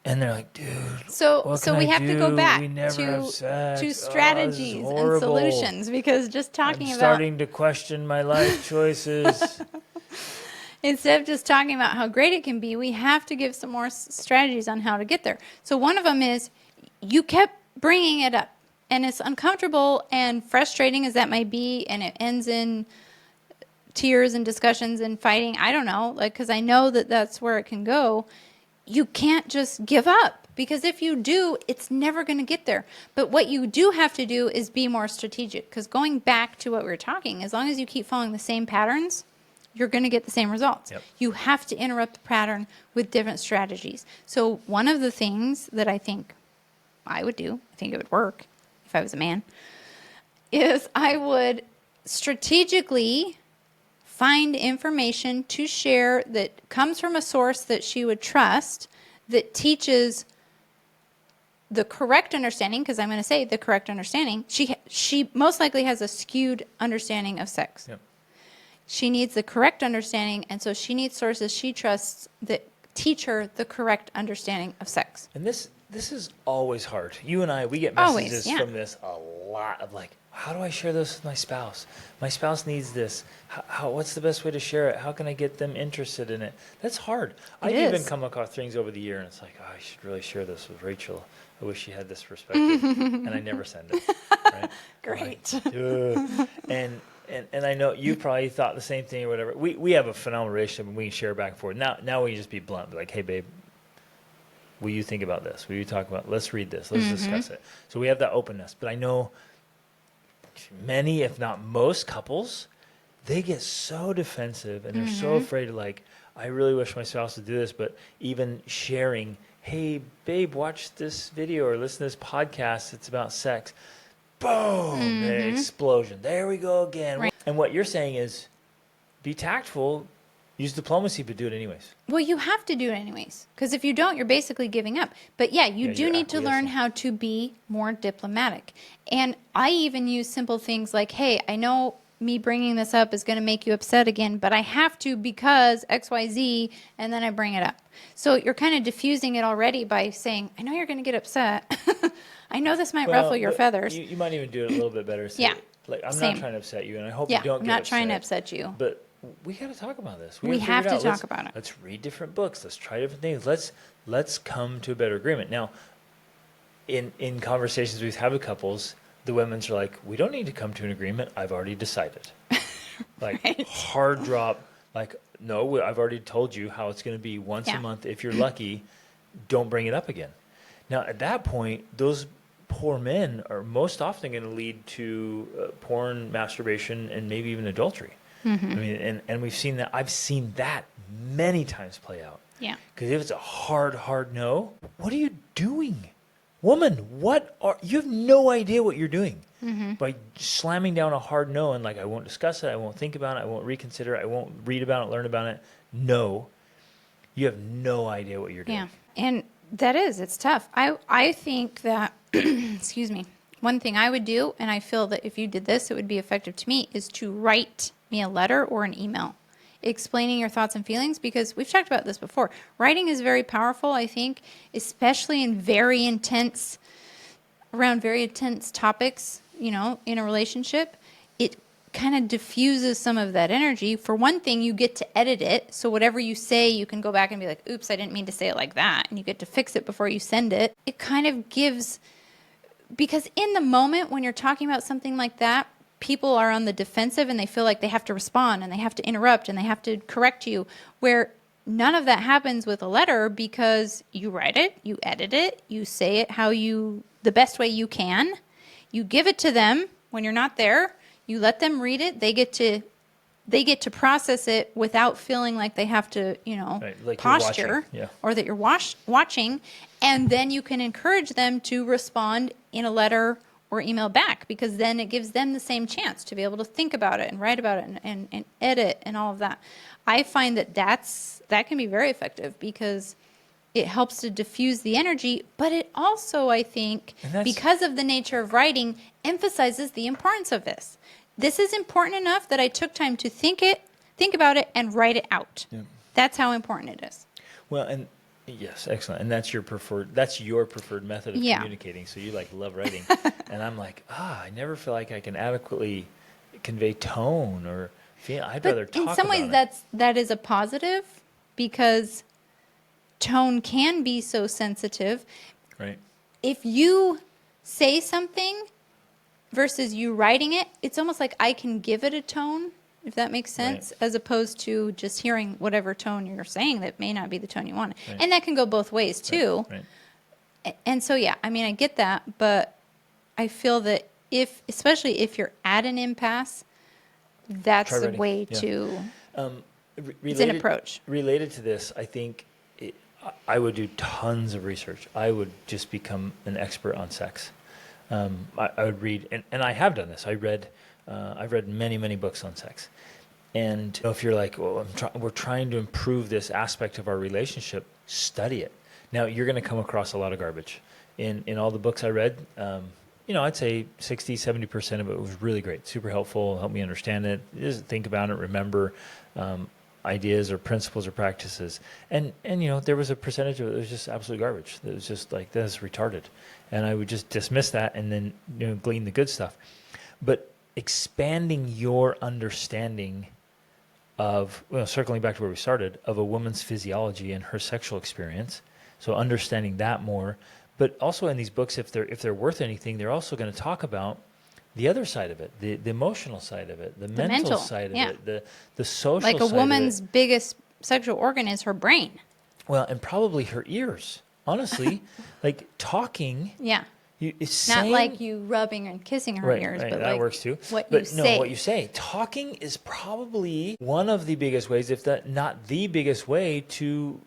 And they're like, dude, so we have to go back to strategies and solutions, because just talking I'm starting to question my life choices. Instead of just talking about how great it can be, we have to give some more strategies on how to get there. So one of them is you kept bringing it up, and it's uncomfortable and frustrating as that might be, and it ends in tears and discussions and fighting. I don't know, because I know that that's where it can go. You can't just give up, because if you do, it's never going to get there. But what you do have to do is be more strategic, because going back to what we were talking, as long as you keep following the same patterns, you're going to get the same results. Yep. You have to interrupt the pattern with different strategies. So one of the things that I think I would do, I think it would work if I was a man, is I would strategically find information to share that comes from a source that she would trust, that teaches the correct understanding, because I'm going to say the correct understanding. She most likely has a skewed understanding of sex. Yep. She needs the correct understanding, and so she needs sources she trusts that teach her the correct understanding of sex. And this is always hard. You and I, we get messages from this a lot of how do I share this with my spouse? My spouse needs this. What's the best way to share it? How can I get them interested in it? That's hard. I've even come across things over the year, and it's I should really share this with Rachel. I wish she had this perspective. And I never send it. Right? Great. And I know you probably thought the same thing or whatever. We have a phenomenal relationship, and we can share back and forth. Now we can just be blunt. Be like, hey, babe, will you think about this? Will you talk about, let's read this. Let's discuss it. So we have that openness. But I know many, if not most couples, they get so defensive and they're so afraid of I really wish my spouse would do this, but even sharing, hey, babe, watch this video or listen to this podcast. It's about sex. Boom, explosion. There we go again. Right. And what you're saying is be tactful, use diplomacy, but do it anyways. Well, you have to do it anyways, because if you don't, you're basically giving up. But yeah, you do need to learn how to be more diplomatic. And I even use simple things like, hey, I know me bringing this up is going to make you upset again, but I have to because XYZ, and then I bring it up. So you're kind of diffusing it already by saying, I know you're going to get upset. I know this might ruffle your feathers. You might even do it a little bit better. Yeah. Like, I'm Same. not trying to upset you, and I hope you don't get upset. I'm not trying to upset you. But we got to talk about this. We have to talk about it. Let's read different books. Let's try different things. Let's come to a better agreement. Now, in conversations we've had with couples, the women's are like, we don't need to come to an agreement. I've already decided. Like, Right. hard drop. Like, no, I've already told you how it's going to be once a month. If you're lucky, don't bring it up again. Now, at that point, those poor men are most often going to lead to porn, masturbation, and maybe even adultery. Mm-hmm. I mean, and we've seen that. I've seen that many times play out. Yeah. Because if it's a hard no, what are you doing? Woman, you have no idea what you're doing by slamming down a hard no and like, I won't discuss it, I won't think about it, I won't reconsider it, I won't read about it, learn about it. No, you have no idea what you're doing. Yeah, and it's tough. I think that, excuse me, one thing I would do, and I feel that if you did this, it would be effective to me, is to write me a letter or an email explaining your thoughts and feelings, because we've talked about this before. Writing is very powerful, I think, especially in around very intense topics, in a relationship. It kind of diffuses some of that energy. For one thing, you get to edit it. So whatever you say, you can go back and be like, oops, I didn't mean to say it like that. And you get to fix it before you send it. It kind of gives, because in the moment when you're talking about something like that, people are on the defensive and they feel like they have to respond and they have to interrupt and they have to correct you, where none of that happens with a letter, because you write it, you edit it, you say it the best way you can. You give it to them when you're not there. You let them read it. They get to process it without feeling like they have to, Right, like posture, or that you're watching. And then you can encourage them to respond in a letter or email back, because then it gives them the same chance to be able to think about it and write about it and edit and all of that. I find that can be very effective, because it helps to diffuse the energy, but it also, I think, because of the nature of writing, emphasizes the importance of this. This is important enough that I took time to think about it, and write it out. Yeah. That's how important it is. Well, and yes, excellent. And that's your preferred method of communicating. So you love writing. And I'm like, I never feel like I can adequately convey tone or feel. I'd rather talk about it. In some ways, that is a positive, because tone can be so sensitive. Right. If you say something versus you writing it, it's almost like I can give it a tone, if that makes sense, as opposed to just hearing whatever tone you're saying that may not be the tone you want. Right. And that can go both ways too. Right. And so, I get that, but I feel that especially if you're at an impasse, that's the way to, it's an approach. Related to this, I think I would do tons of research. I would just become an expert on sex. I would read, and I have done this. I've read many, many books on sex. And if you're like, well, we're trying to improve this aspect of our relationship, study it. Now, you're going to come across a lot of garbage. In all the books I read, I'd say 60, 70% of it was really great, super helpful, helped me understand it, just think about it, remember ideas or principles or practices. And there was a percentage of it that was just absolute garbage. That was just like, that's retarded. And I would just dismiss that and then glean the good stuff. But expanding your understanding of, circling back to where we started, of a woman's physiology and her sexual experience, so understanding that more. But also in these books, if they're worth anything, they're also going to talk about the other side of it, the emotional side of it, the mental side of it, the social side of it. Like a woman's biggest sexual organ is her brain. Well, and probably her ears, honestly. Like talking. Yeah. It's not like you rubbing and kissing her ears, but that works too. What you say. Talking is probably one of the biggest ways, if not the biggest way, to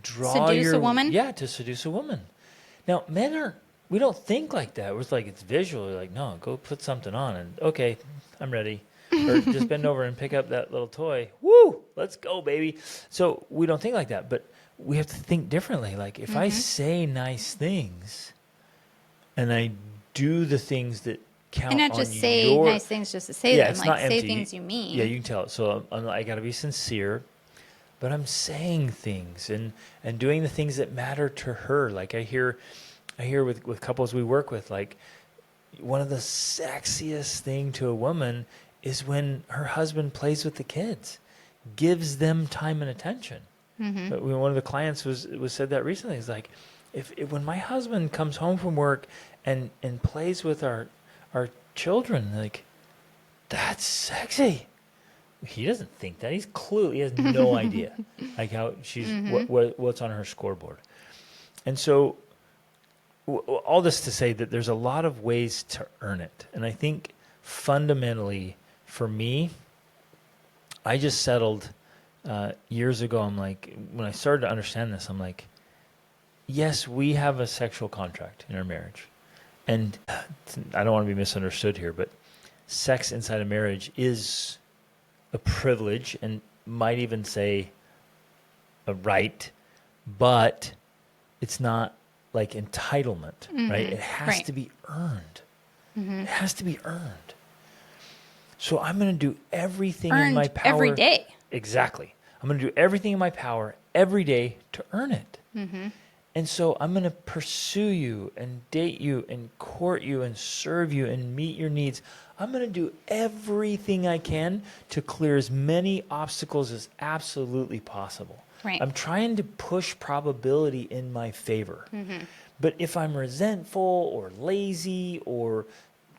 seduce a woman. Yeah, to seduce a woman. Now, we don't think like that. It's like it's visual. We're like, no, go put something on, and okay, I'm ready. Or just bend over and pick up that little toy. Woo, let's go, baby. So we don't think like that, but we have to think differently. Like if I say nice things, and I do the things that count And not on just say your... nice things just to say Yeah, them, it's like not say empty. things you mean. Yeah, you can tell. So I got to be sincere, but I'm saying things and doing the things that matter to her. Like I hear with couples we work with, like one of the sexiest thing to a woman is when her husband plays with the kids, gives them time and attention. Mm-hmm. But one of the clients was said that recently. It's like, if when my husband comes home from work and plays with our children, like, that's sexy. He doesn't think that. He's clueless. He has no idea, like how she's what's on her scoreboard. And so, all this to say that there's a lot of ways to earn it, and I think fundamentally, for me, I just settled years ago. I'm like, when I started to understand this, I'm like, yes, we have a sexual contract in our marriage, and I don't want to be misunderstood here, but sex inside a marriage is a privilege and might even say a right, but it's not like entitlement, right? It has to be earned. It has to be earned. So I'm going to do everything in my power. Every day. Exactly. I'm going to do everything in my power every day to earn it. And so I'm going to pursue you and date you and court you and serve you and meet your needs. I'm going to do everything I can to clear as many obstacles as absolutely possible. Right. I'm trying to push probability in my favor. But if I'm resentful or lazy or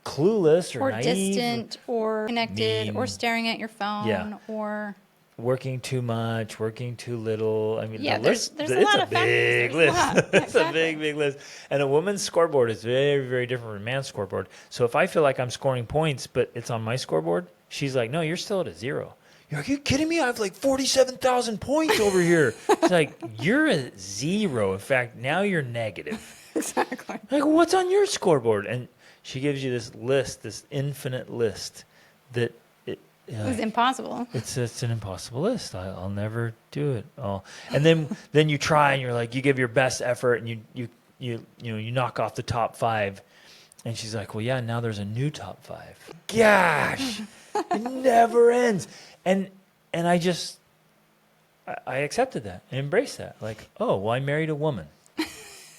clueless or naive, distant or connected or mean. staring at your phone or... working too much, working too little. I mean, Yeah, the list, there's a it's lot a of factors. big There's a list. lot. It's a big, big list. And a woman's scoreboard is very, very different from a man's scoreboard. So if I feel like I'm scoring points, but it's on my scoreboard, she's like, no, you're still at a 0. You're like, are you kidding me? I have like 47,000 points over here. It's like, you're a 0. In fact, now you're negative. Exactly. Like, what's on your scoreboard? And she gives you this list, this infinite list that It was impossible. it's an impossible list. I'll never do it all. And then you try and you're like, you give your best effort and you knock off the top 5. And she's like, well, yeah, now there's a new top 5. Gosh, it never ends. And I accepted that and embraced that. Like, oh, well, I married a woman.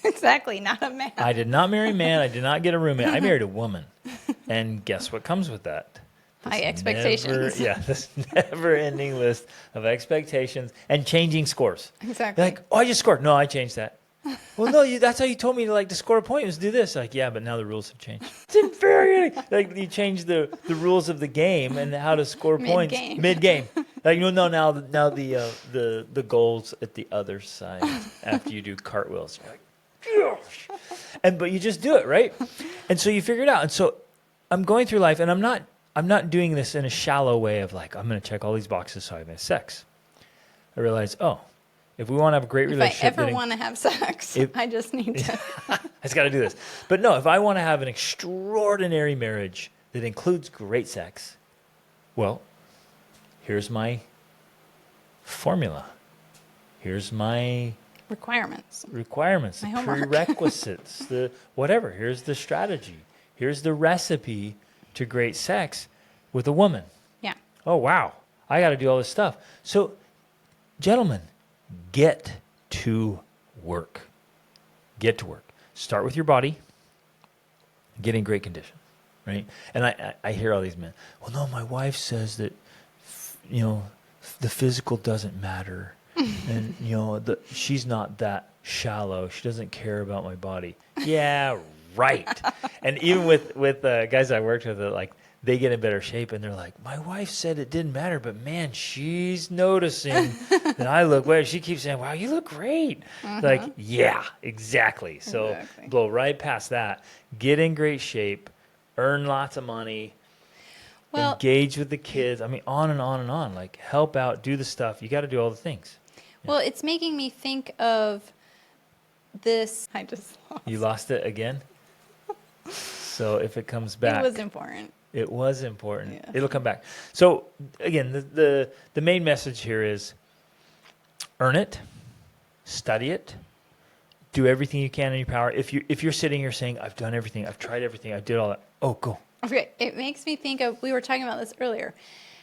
Exactly, not a man. I did not marry a man. I did not get a roommate. I married a woman. And guess what comes with that? High expectations. This never-ending list of expectations and changing scores. Exactly. Like, oh, I just scored. No, I changed that. Well, no, that's how you told me to score a point was do this. Like, yeah, but now the rules have changed. It's infuriating. Like, you change the rules of the game and how to score points mid-game. Like, no, now the goal's at the other side after you do cartwheels. You're like, gosh. But you just do it, right? And so you figure it out. And so I'm going through life, and I'm not doing this in a shallow way of like, I'm going to check all these boxes so I have sex. I realize, if we want to have a great relationship. If I ever want to have sex, I just need to. I just got to do this. But no, if I want to have an extraordinary marriage that includes great sex, well, here's my formula. Here's my requirements, the homework. prerequisites, the whatever. Here's the strategy. Here's the recipe to great sex with a woman. Yeah. Oh, wow. I got to do all this stuff. So, gentlemen, get to work. Get to work. Start with your body. Get in great condition, right? And I hear all these men, well, no, my wife says that, the physical doesn't matter. And, she's not that shallow. She doesn't care about my body. Yeah, right. And even with guys I worked with, they get in better shape and they're like, my wife said it didn't matter, but man, she's noticing that I look well. She keeps saying, wow, you look great. Like, yeah, exactly. So blow right past that. Get in great shape. Earn lots of money. Well, engage with the kids. I mean, on and on and on. Like, help out, do the stuff. You got to do all the things. Yeah. Well, it's making me think of this. I just lost. You lost it again? So if it comes back. It was important. It was important. Yeah. It'll come back. So again, the main message here is earn it, study it, do everything you can in your power. If you're sitting here saying, I've done everything, I've tried everything, I did all that. Oh, go Okay, it makes me think of, we were talking about this earlier,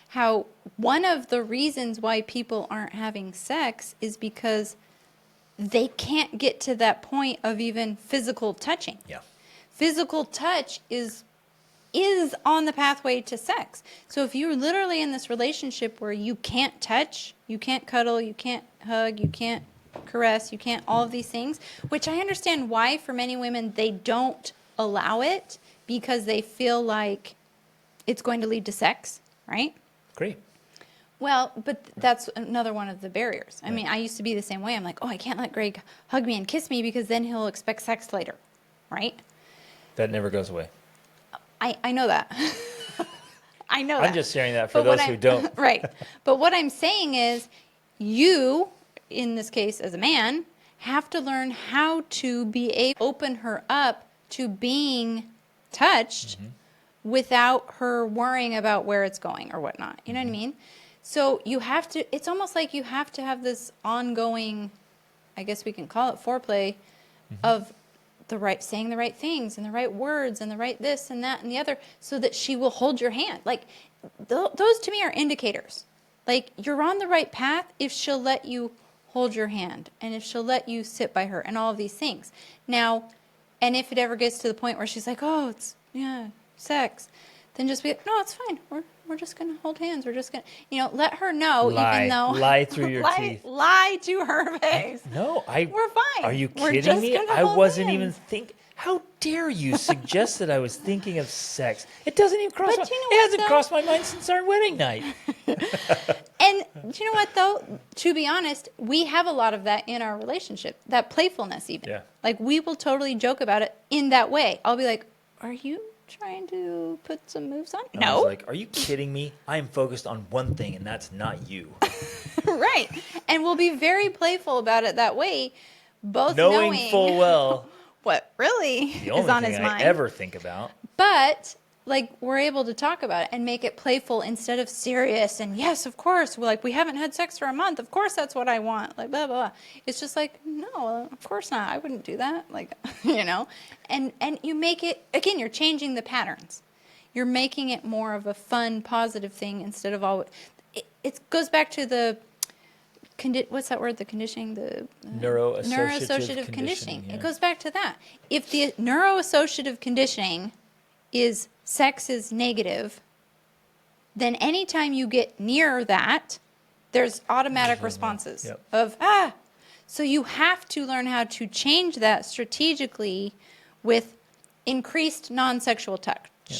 how one of the reasons why people aren't having sex is because they can't get to that point of even physical touching. Yeah. Physical touch is on the pathway to sex. So if you're literally in this relationship where you can't touch, you can't cuddle, you can't hug, you can't caress, you can't all of these things, which I understand why for many women they don't allow it because they feel like it's going to lead to sex, right? Great. Well, but that's another one of the barriers. I mean, I used to be the same way. I'm like, oh, I can't let Greg hug me and kiss me because then he'll expect sex later, right? That never goes away. I know that. I know that. I'm just sharing that for But those who don't. Right. But what I'm saying is you, in this case as a man, have to learn how to be able to open her up to being touched without her worrying about where it's going or whatnot. You know what I mean? So you have to, it's almost like you have to have this ongoing, I guess we can call it foreplay, of the right, saying the right things and the right words and the right this and that and the other, so that she will hold your hand. Like those to me are indicators. Like you're on the right path if she'll let you hold your hand and if she'll let you sit by her and all of these things. Now, and if it ever gets to the point where she's like, oh, it's, yeah, sex, then just be, no, it's fine. We're just going to hold hands. We're just going to, let her know, even though. Lie through your teeth. Lie to her face. No, we're fine. Are you We're kidding just me? gonna I hold wasn't hands. even thinking. How dare you suggest that I was thinking of sex? It doesn't even cross But my you know It what, hasn't though? crossed my mind since our wedding night. And do you know what, though? To be honest, we have a lot of that in our relationship, that playfulness even. Yeah. Like, we will totally joke about it in that way. I'll be like, are you trying to put some moves on? And I No. was like, are you kidding me? I am focused on one thing, and that's not you. Right. And we'll be very playful about it that way, both Knowing full well what really the is only on thing his I mind. ever think about. But like we're able to talk about it and make it playful instead of serious. And yes, of course, we haven't had sex for a month. Of course, that's what I want. Like blah blah. Blah. It's just like no, of course not. I wouldn't do that. Like and you make it again. You're changing the patterns. You're making it more of a fun, positive thing instead of all. It goes back to the. What's that word? The conditioning, the neuroassociative conditioning. Yeah. It goes back to that. If the neuroassociative conditioning is sex is negative, then anytime you get near that, there's automatic responses Yep. of So you have to learn how to change that strategically with increased non-sexual touch. Yeah.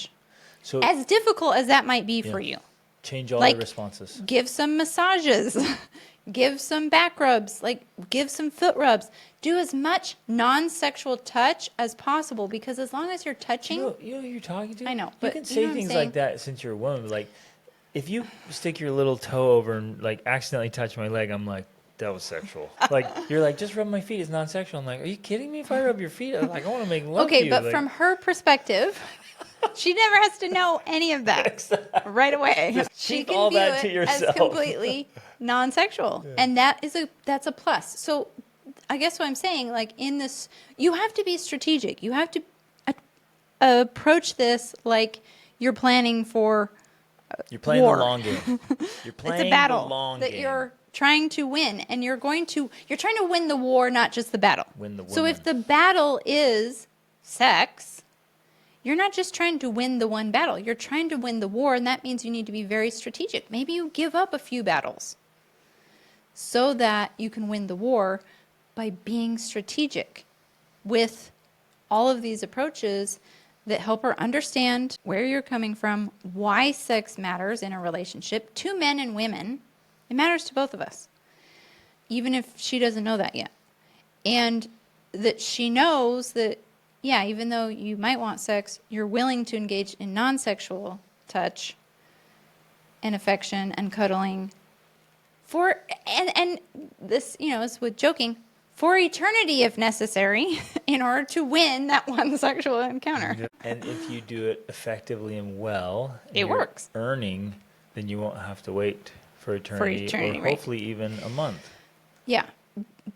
So As difficult as that might be for you. change all like, the responses. Give some massages, give some back rubs, give some foot rubs. Do as much non-sexual touch as possible because as long as you're touching, You know who you're talking to? I know, you but can you say know what I'm things saying? like that since you're a woman. Like, if you stick your little toe over and accidentally touch my leg, I'm like, that was sexual. You're like, just rub my feet. It's non-sexual. I'm like, are you kidding me? If I rub your feet, I want to make love to okay, you. but from her perspective, she never has to know any of that right away. She keep can all view that to it yourself. as completely non-sexual, and that's a plus. So, I guess what I'm saying, in this, you have to be strategic. You have to approach this like you're planning for. You're playing war. the long game. You're playing It's a battle the long that game. you're trying to win, and you're trying to win the war, not just the battle. Win the So if woman. the battle is sex, you're not just trying to win the one battle. You're trying to win the war, and that means you need to be very strategic. Maybe you give up a few battles so that you can win the war by being strategic with all of these approaches that help her understand where you're coming from, why sex matters in a relationship to men and women. It matters to both of us, even if she doesn't know that yet. And that she knows that, yeah, even though you might want sex, you're willing to engage in non-sexual touch and affection and cuddling and this, is with joking, for eternity if necessary, in order to win that one sexual encounter. And if you do it effectively and well, and It you're works. earning, then you won't have to wait for eternity, or right. hopefully even a month. Yeah.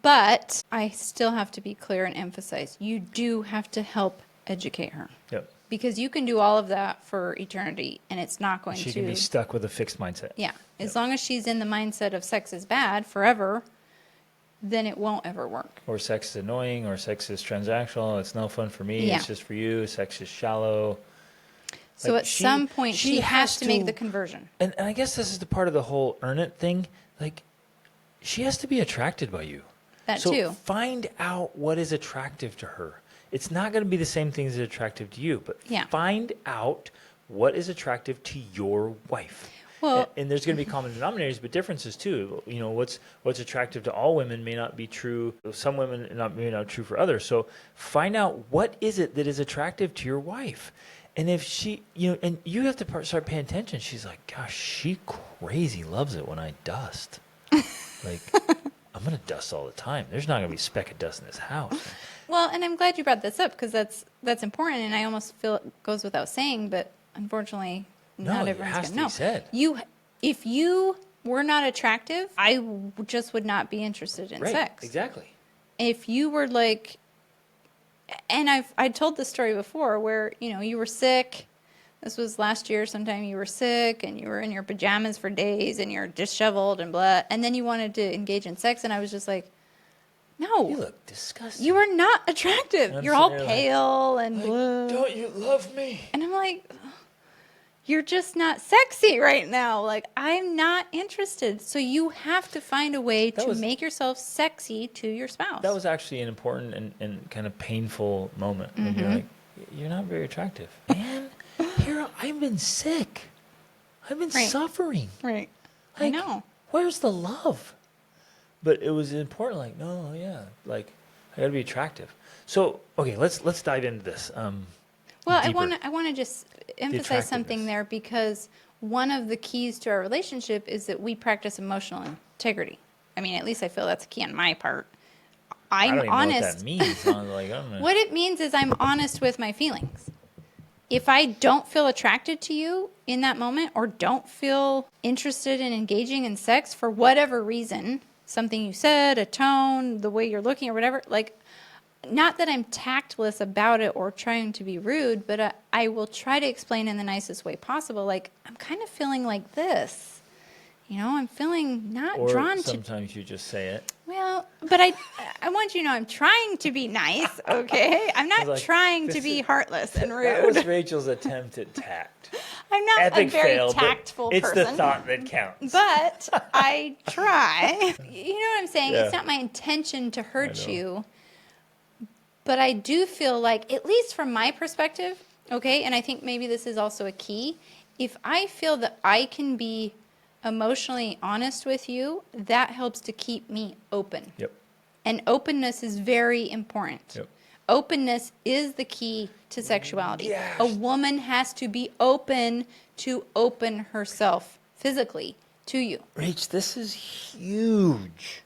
But I still have to be clear and emphasize, you do have to help educate her. Yep. because you can do all of that for eternity and it's not going She to can be stuck with a fixed mindset. yeah, as long as she's in the mindset of sex is bad forever, then it won't ever work. Or sex is annoying, or sex is transactional. It's no fun for me. Yeah. It's just for you. Sex is shallow. So Like, at some point, she has to make the conversion. And I guess this is the part of the whole earn it thing. Like, she has to be attracted by you. That so too. Find out what is attractive to her. It's not going to be the same things that are attractive to you, but Yeah. find out what is attractive to your wife. Well, And there's going to be common denominators, but differences too. You know, what's attractive to all women may not be true. Some women may not be true for others. So find out what is it that is attractive to your wife. And if she, and you have to start paying attention. She's like, gosh, she crazy loves it when I dust. Like, I'm going to dust all the time. There's not going to be a speck of dust in this house. well, and I'm glad you brought this up because that's important, and I almost feel it goes without saying, but unfortunately, not it everyone's has going to to be know. said. If you were not attractive, I just would not be interested in Right, sex. exactly. If you were like, and I told this story before where, you were sick. This was last year sometime. You were sick and you were in your pajamas for days and you're disheveled and blah. And then you wanted to engage in sex. And I was just like, no. You look disgusting. You are not attractive. I'm You're all sitting there pale and like, blah. don't you love me? And I'm like, you're just not sexy right now. Like, I'm not interested. So you have to find a way to make yourself sexy to your spouse. That was actually an important and kind of painful moment when you're like, you're not very attractive. Man, here I've been sick. I've been suffering. Right. Like, I know. Where's the love? But it was important. Like, no, yeah, like I got to be attractive. So, okay, let's dive into this. Well, deeper. I want to just emphasize something there because one of the keys to our relationship is that we practice emotional integrity. I mean, at least I feel that's a key on my part. I I'm don't even honest. know what that means. I'm like, I don't know. What it means is I'm honest with my feelings. If I don't feel attracted to you in that moment or don't feel interested in engaging in sex for whatever reason, something you said, a tone, the way you're looking or whatever, like, not that I'm tactless about it or trying to be rude, but I will try to explain in the nicest way possible. Like, I'm kind of feeling like this. I'm feeling not or drawn to. sometimes you just say it. Well, but I want you to know I'm trying to be nice, okay? I'm not like, trying to be heartless and That was rude. Rachel's attempt at tact. I'm not Epic a very fail, tactful but it's person. the thought that counts. But I try. You know what I'm saying? Yeah. It's not my intention to hurt know. you. But I do feel like, at least from my perspective, okay, and I think maybe this is also a key, if I feel that I can be emotionally honest with you, that helps to keep me open. Yep. And openness is very important. Yep. Openness is the key to sexuality. Yes. A woman has to be open to open herself physically to you. Rach, this is huge.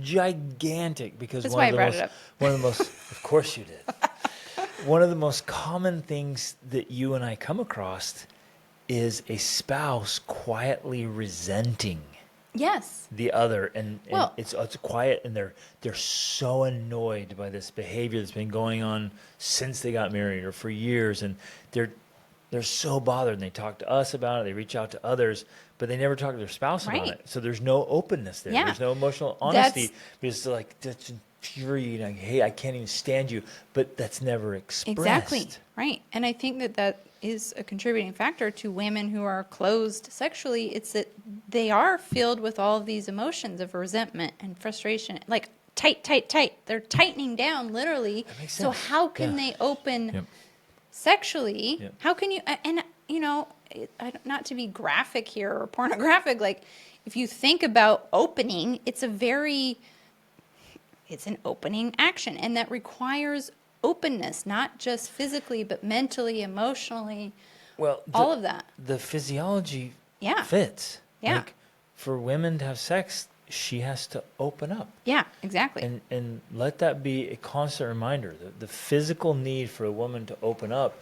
Gigantic, because That's why I brought it up. One of the most, of course you did. One of the most common things that you and I come across is a spouse quietly resenting Yes. the other, and Well- it's quiet, and they're so annoyed by this behavior that's been going on since they got married or for years, and they're so bothered, and they talk to us about it, they reach out to others, but they never talk to their spouse about Right. it. So there's no openness there. Yeah. There's no emotional honesty. It's like, that's infuriating. Like, hey, I can't even stand you, but that's never expressed. Exactly. Right. And I think that is a contributing factor to women who are closed sexually. It's that they are filled with all of these emotions of resentment and frustration. Like, tight. They're tightening down, literally. That makes So sense. how can Yeah. they open Yep. sexually? Yep. How can you, and not to be graphic here or pornographic, like, if you think about opening, it's an opening action, and that requires openness, not just physically, but mentally, emotionally, Well, all of that. The physiology Yeah. fits. Yeah. Like, for women to have sex, she has to open up. Yeah, exactly. And let that be a constant reminder. The physical need for a woman to open up,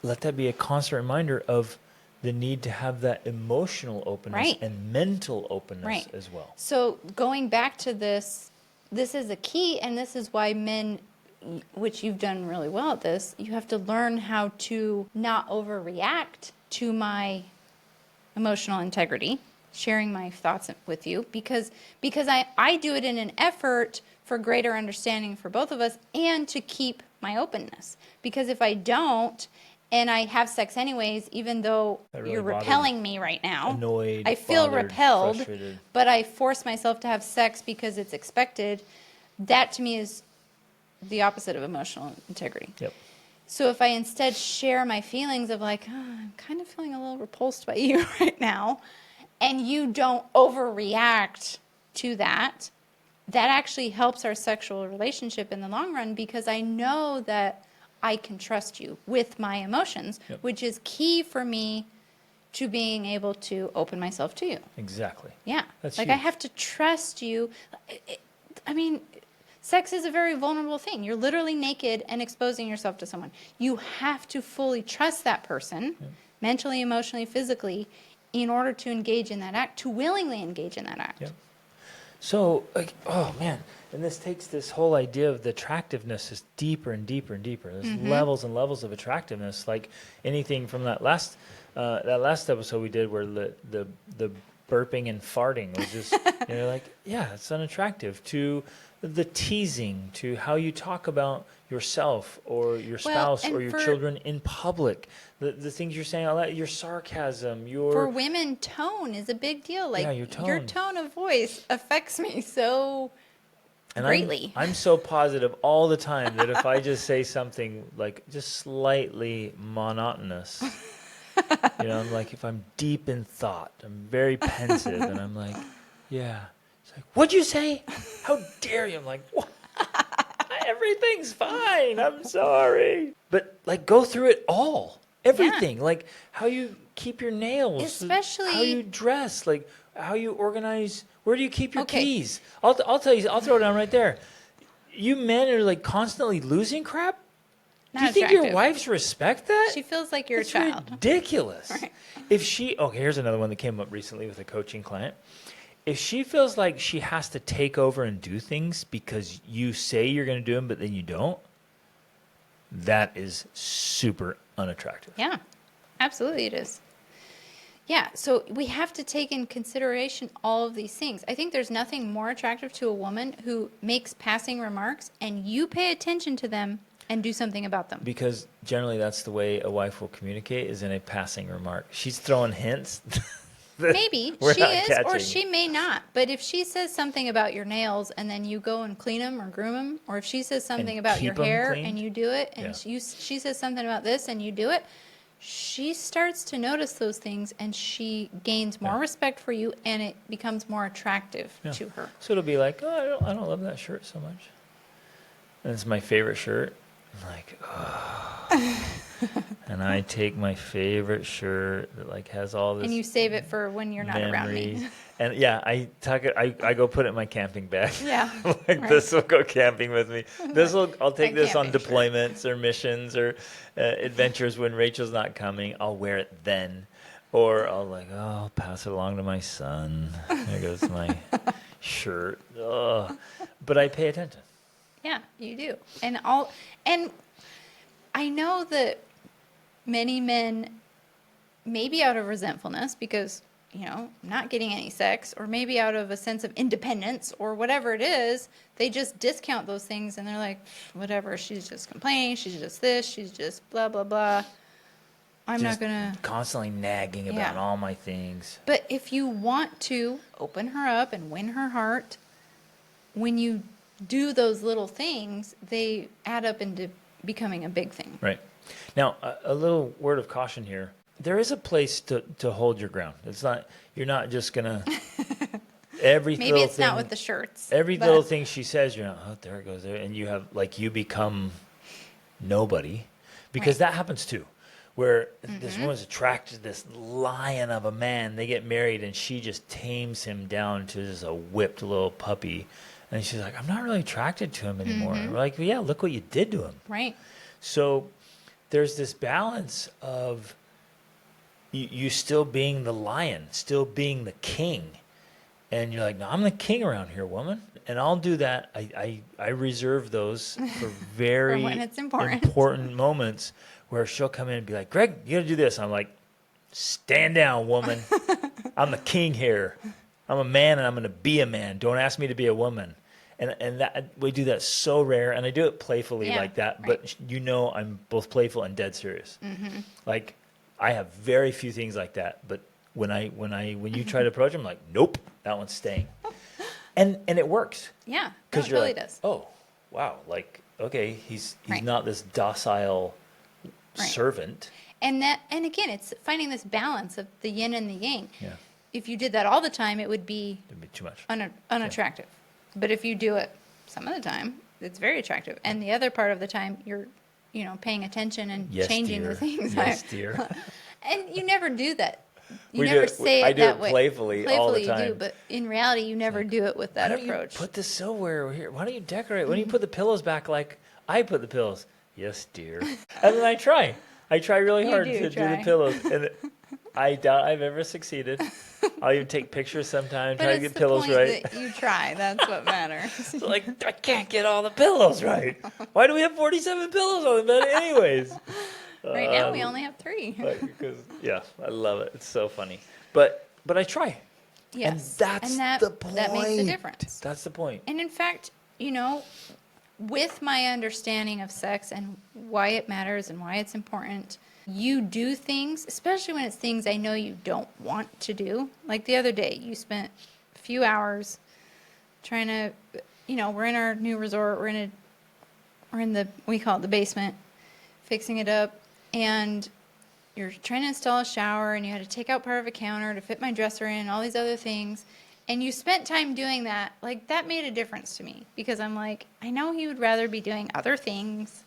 let that be a constant reminder of the need to have that emotional openness Right. and mental openness Right. as well. So going back to this is a key, and this is why men, which you've done really well at this, you have to learn how to not overreact to my emotional integrity, sharing my thoughts with you, because I do it in an effort for greater understanding for both of us and to keep my openness. Because if I don't, and I have sex anyways, even though really you're bothered, repelling me right now, annoyed, I feel bothered, repelled, frustrated. but I force myself to have sex because it's expected, that to me is the opposite of emotional integrity. Yep. So if I instead share my feelings of like, oh, I'm kind of feeling a little repulsed by you right now, and you don't overreact to that, that actually helps our sexual relationship in the long run, because I know that I can trust you with my emotions, Yep. which is key for me to being able to open myself to you. Exactly. Yeah. That's like huge. I have to trust you. I mean, sex is a very vulnerable thing. You're literally naked and exposing yourself to someone. You have to fully trust that person, mentally, emotionally, physically, in order to engage in that act, to willingly engage in that act. Yep. So, like, oh man, and this takes this whole idea of the attractiveness is deeper and deeper and deeper. There's levels and levels of attractiveness, like anything from that last episode we did where the burping and farting was just, like, yeah, it's unattractive, to the teasing, to how you talk about yourself or your spouse or your children in public, the things you're saying, all that, your sarcasm, For women, tone is a big deal. Like, your tone of voice affects me so and greatly. I'm so positive all the time that if I just say something like just slightly monotonous, I'm like, if I'm deep in thought, I'm very pensive, and I'm like, yeah. It's like, what'd you say? How dare you? I'm like, what? Everything's fine. I'm sorry. But like, go through it all. Everything. Like how you keep your nails. Especially how you dress. Like how you organize. Where do you keep your keys? I'll tell you. I'll throw it down right there. You men are like constantly losing crap. Not do you think attractive. your wives respect that? She feels like you're It's a child. Ridiculous. Right. Here's another one that came up recently with a coaching client. If she feels like she has to take over and do things because you say you're going to do them, but then you don't, that is super unattractive. Yeah, absolutely it is. Yeah, so we have to take in consideration all of these things. I think there's nothing more attractive to a woman who makes passing remarks and you pay attention to them and do something about them. Because generally that's the way a wife will communicate, is in a passing remark. She's throwing hints. Maybe she is, catching. or she may not. But if she says something about your nails and then you go and clean them or groom them, or if she says something about your keep 'em hair clean? and you do it, and she says something about this and you do it, she starts to notice those things and she gains more respect for you, and it becomes more attractive to her. So it'll be like, oh, I don't love that shirt so much. And it's my favorite shirt. I'm like, oh. And I take my favorite shirt that like has all this, And you save it for when you're not around me. And I tuck it. I go put it in my camping bag. Yeah, like right. This will go camping with me. I'll take A this on camping deployments or missions or adventures when Rachel's not coming. I'll wear it then, or I'll pass it along to my son. There goes my shirt. Ugh. But I pay attention. Yeah, you do. And I know that many men, maybe out of resentfulness because, not getting any sex, or maybe out of a sense of independence or whatever it is, they just discount those things and they're like, whatever, she's just complaining, she's just this, she's just blah, blah, blah. I'm Just not going to. constantly nagging about all my things. But if you want to open her up and win her heart, when you do those little things, they add up into becoming a big thing. Right. Now, a little word of caution here. There is a place to hold your ground. It's not, you're not just going to, Maybe it's not with the shirts. Every little thing she says, you're not, oh, there it goes there. And you have, you become nobody. Because that happens too. Where this woman's attracted to this lion of a man. They get married and she just tames him down to just a whipped little puppy. And she's like, I'm not really attracted to him anymore. We're like, well, yeah, look what you did to him. Right. So there's this balance of you still being the lion, still being the king, and you're like, no, I'm the king around here, woman. And I'll do that. I reserve those for very when it's important. important moments where she'll come in and be like, Greg, you got to do this. I'm like, stand down, woman. I'm the king here. I'm a man and I'm going to be a man. Don't ask me to be a woman. And that we do that so rare, and I do it playfully like that. Right. But I'm both playful and dead serious. Like I have very few things like that. But when you try to approach them, I'm like, nope, that one's staying. And it works. Yeah, Because it you're really like, does. oh, wow, like okay, he's Right. not this docile Right. servant. And again, it's finding this balance of the yin and the yang. Yeah, If you did that all the time, it would be it'd be too much. unattractive. But if you do it some of the time, it's very attractive. And the other part of the time, you're, paying attention and Yes, changing dear. the things. Yes, dear. And you never do that. You We do never it- say I it do that it way. playfully all the You time. do, but in reality, you never do it with that Why don't approach. you put the silverware here? Why don't you decorate? Why don't you put the pillows back like I put the pillows? Yes, dear. And then I try. I try really You hard do to do try. the pillows. And I doubt I've ever succeeded. I'll even take pictures sometime, But try to it's get the pillows point right. that you try. That's what matters. Like, I can't get all the pillows right. Why do we have 47 pillows on the bed anyways? Right now, we only have 3. Because, yeah, I love it. It's so funny. But I try. Yes. And that's that, the point. That makes a difference. That's the point. And in fact, with my understanding of sex and why it matters and why it's important, you do things, especially when it's things I know you don't want to do. Like the other day, you spent a few hours trying to, we're in our new resort, we're in the, we call it the basement, fixing it up, and you're trying to install a shower, and you had to take out part of a counter to fit my dresser in, and all these other things. And you spent time doing that. Like, that made a difference to me, because I'm like, I know he would rather be doing other things,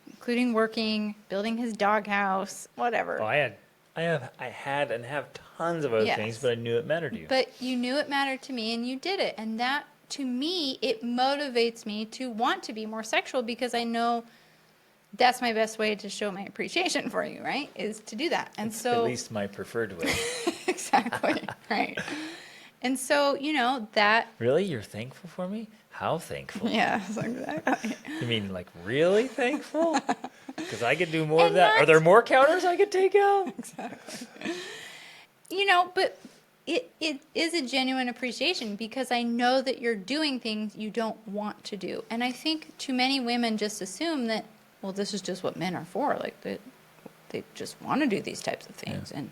including working, building his doghouse, whatever. Oh, I had and have tons of other Yes. things, but I knew it mattered to you. But you knew it mattered to me, and you did it. And that, to me, it motivates me to want to be more sexual, because I know that's my best way to show my appreciation for you, right? Is to do that. And It's so at least my preferred way. exactly, right. And so, that, Really? You're thankful for me? How thankful? yeah, exactly. You mean like really thankful? Because I could do more of And that. Are not- there more counters I could take out? But it is a genuine appreciation, because I know that you're doing things you don't want to do. And I think too many women just assume that, well, this is just what men are for. Like, they just want to do these types of things. And,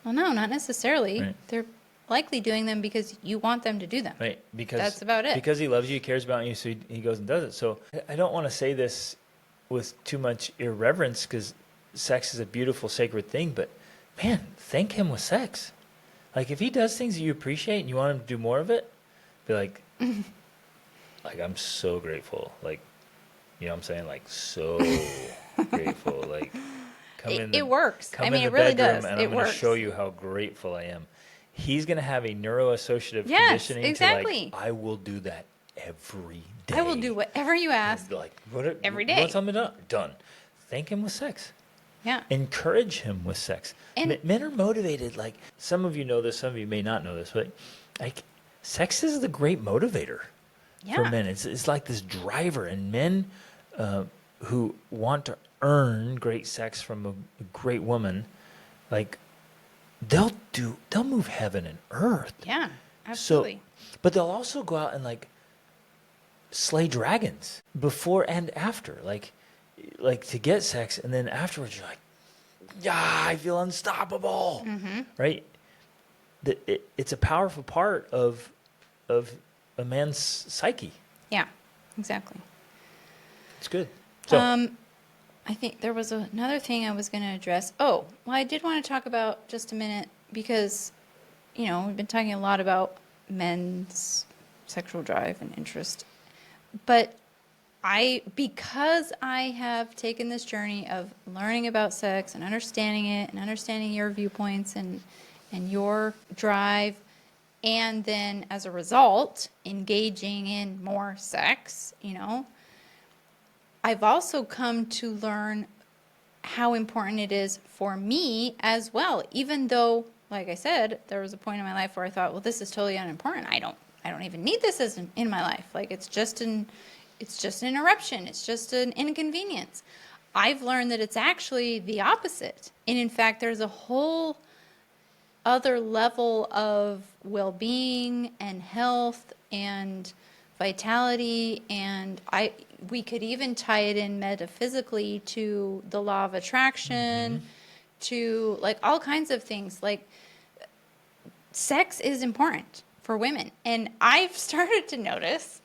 well, no, not necessarily. Right. They're likely doing them because you want them to do them. Right, because That's about it. Because he loves you, he cares about you, so he goes and does it. So I don't want to say this with too much irreverence, because sex is a beautiful, sacred thing. But man, thank him with sex. Like if he does things that you appreciate and you want him to do more of it, be like, like I'm so grateful. Like, you know what I'm saying? Like so grateful. Like come in. It works. Come I mean, in it the really bedroom does. and It I'm going to works. show you how grateful I am. He's going to have a neuroassociative Yes, conditioning exactly. to like, I will do that every day. I will do whatever you ask. Like, every You day. want something done? Done. Thank him with sex. Yeah. Encourage him with sex. And- Men are motivated. Like some of you know this, some of you may not know this, but like sex is the great motivator for Yeah. men. It's like this driver, and men who want to earn great sex from a great woman, like they'll move heaven and earth. Yeah, absolutely. So, but they'll also go out and like slay dragons before and after, like to get sex, and then afterwards you're like, yeah, I feel unstoppable, right? It's a powerful part of a man's psyche. Yeah, exactly. It's good. So I think there was another thing I was going to address. Oh, well, I did want to talk about just a minute, because, we've been talking a lot about men's sexual drive and interest. But because I have taken this journey of learning about sex and understanding it and understanding your viewpoints and your drive, and then as a result, engaging in more sex, I've also come to learn how important it is for me as well, even though like I said, there was a point in my life where I thought, well, this is totally unimportant. I don't even need this in my life. Like it's just an interruption. It's just an inconvenience. I've learned that it's actually the opposite. And in fact, there's a whole other level of well-being and health and vitality, and we could even tie it in metaphysically to the law of attraction, to like all kinds of things. Like sex is important for women, and I've started to notice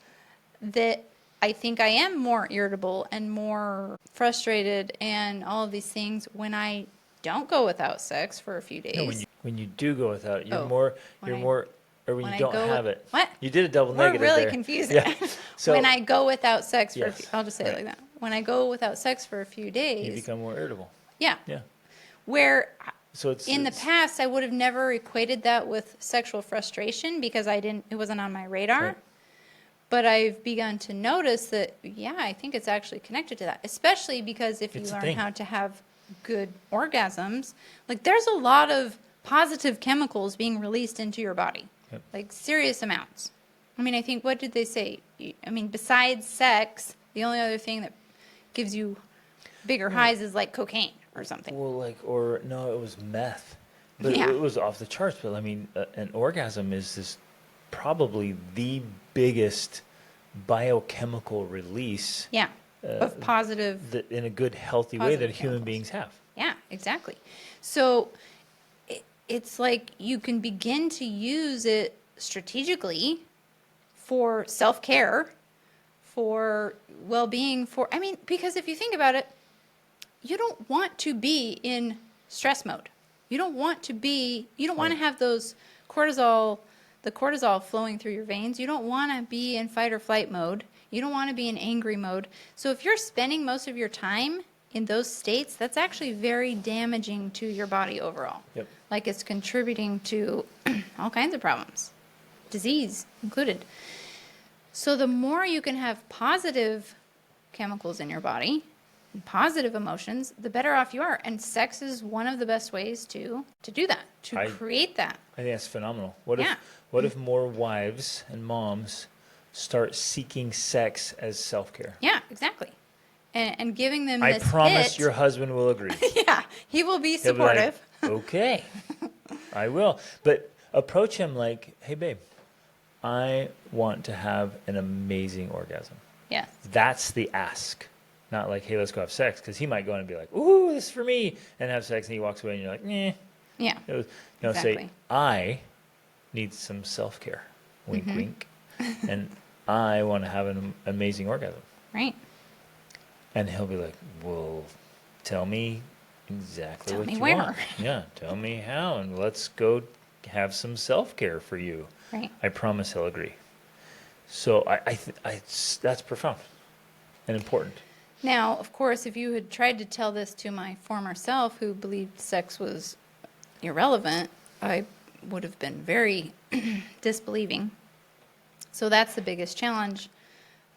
that I think I am more irritable and more frustrated and all of these things when I don't go without sex for a few days. No, when you do go without it, you're Oh, more, when or when you don't have it. What? You did a double We're negative really there. confused. Yeah. So when I go without sex for Yes, I'll just say right. it like that. When I go without sex for a few you days, become more irritable. yeah, Yeah. where So it's in the past I would have never equated that with sexual frustration because it wasn't on my radar. Right. But I've begun to notice that, yeah, I think it's actually connected to that, especially because if you It's a learn thing. how to have good orgasms, like there's a lot of positive chemicals being released into your body, Yep. like serious amounts. I mean, I think, what did they say? I mean, besides sex, the only other thing that gives you bigger highs is like cocaine or something. Well, it was meth. But Yeah. it was off the charts. But I mean, an orgasm is probably the biggest biochemical release Yeah, of positive. that in a good, healthy way Positive that human chemicals. beings have. Yeah, exactly. So it's like you can begin to use it strategically for self-care, for well-being, because if you think about it, you don't want to be in stress mode. You don't want to have the cortisol flowing through your veins. You don't want to be in fight or flight mode. You don't want to be in angry mode. So if you're spending most of your time in those states, that's actually very damaging to your body overall. Yep. Like it's contributing to all kinds of problems, disease included. So the more you can have positive chemicals in your body, and positive emotions, the better off you are. And sex is one of the best ways to do that, create that. I think that's phenomenal. Yeah. What if more wives and moms start seeking sex as self-care? Yeah, exactly. And giving them I this promise hit. your husband will agree. Yeah, he will be He'll be like, supportive. okay, I will. But approach him like, hey, babe, I want to have an amazing orgasm. Yes. That's the ask. Not like, hey, let's go have sex. Because he might go in and be like, ooh, this is for me. And have sex. And he walks away and you're like, eh. Yeah. Say, Exactly. I need some self-care. Wink, wink. And I want to have an amazing orgasm. Right. And he'll be like, well, tell me exactly Tell what me you where. want. Yeah, tell me how, and let's go have some self-care for you. Right. I promise he'll agree. So that's profound and important. Now, of course, if you had tried to tell this to my former self who believed sex was irrelevant, I would have been very disbelieving. So that's the biggest challenge,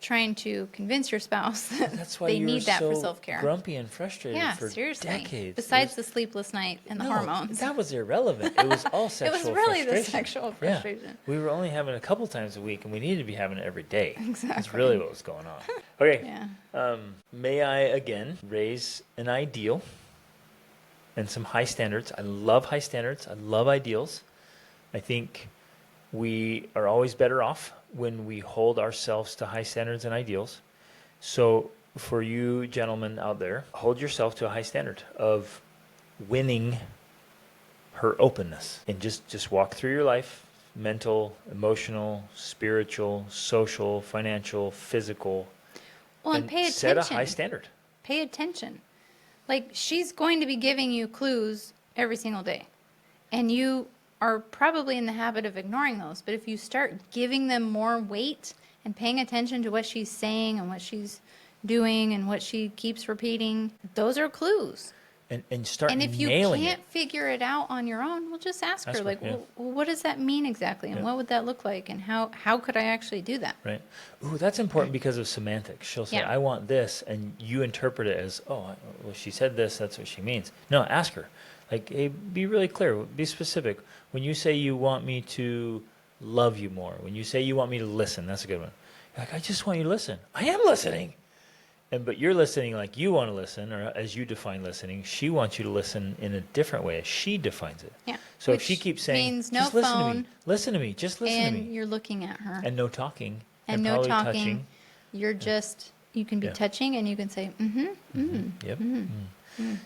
trying to convince your spouse that That's why they you were need that for so self-care. grumpy and frustrated Yeah, for seriously. decades. Besides the sleepless night and the No, hormones. that was irrelevant. It was all It sexual was really the frustration. sexual Yeah. frustration. We were only having it a couple times a week, and we needed to be having it every day. That's Exactly. really what was going on. Okay. Yeah. May I again raise an ideal and some high standards. I love high standards. I love ideals. I think we are always better off when we hold ourselves to high standards and ideals. So for you gentlemen out there, hold yourself to a high standard of winning her openness, and just walk through your life, mental, emotional, spiritual, social, financial, physical, Well, and pay attention. set a high standard. Pay attention. Like, she's going to be giving you clues every single day. And you are probably in the habit of ignoring those. But if you start giving them more weight and paying attention to what she's saying and what she's doing and what she keeps repeating, those are clues. And start And if you nailing can't it. figure it out on your own, well, just ask her, her, like, yeah. well, what does that mean exactly? And Yeah. what would that look like? And how could I actually do that? Right. Ooh, that's important because of semantics. She'll say, Yeah. I want this, and you interpret it as, oh, well, she said this, that's what she means. No, ask her. Like, hey, be really clear. Be specific. When you say you want me to love you more, when you say you want me to listen, that's a good one. You're like, I just want you to listen. I am listening. But you're listening like you want to listen, or as you define listening. She wants you to listen in a different way as she defines it. Yeah. So Which if she keeps saying, means no just listen to me, phone, listen to me, just listen to and me. you're looking at her. And no talking. And no probably talking. touching. You're just, you can be Yeah. touching and you can say, Yep.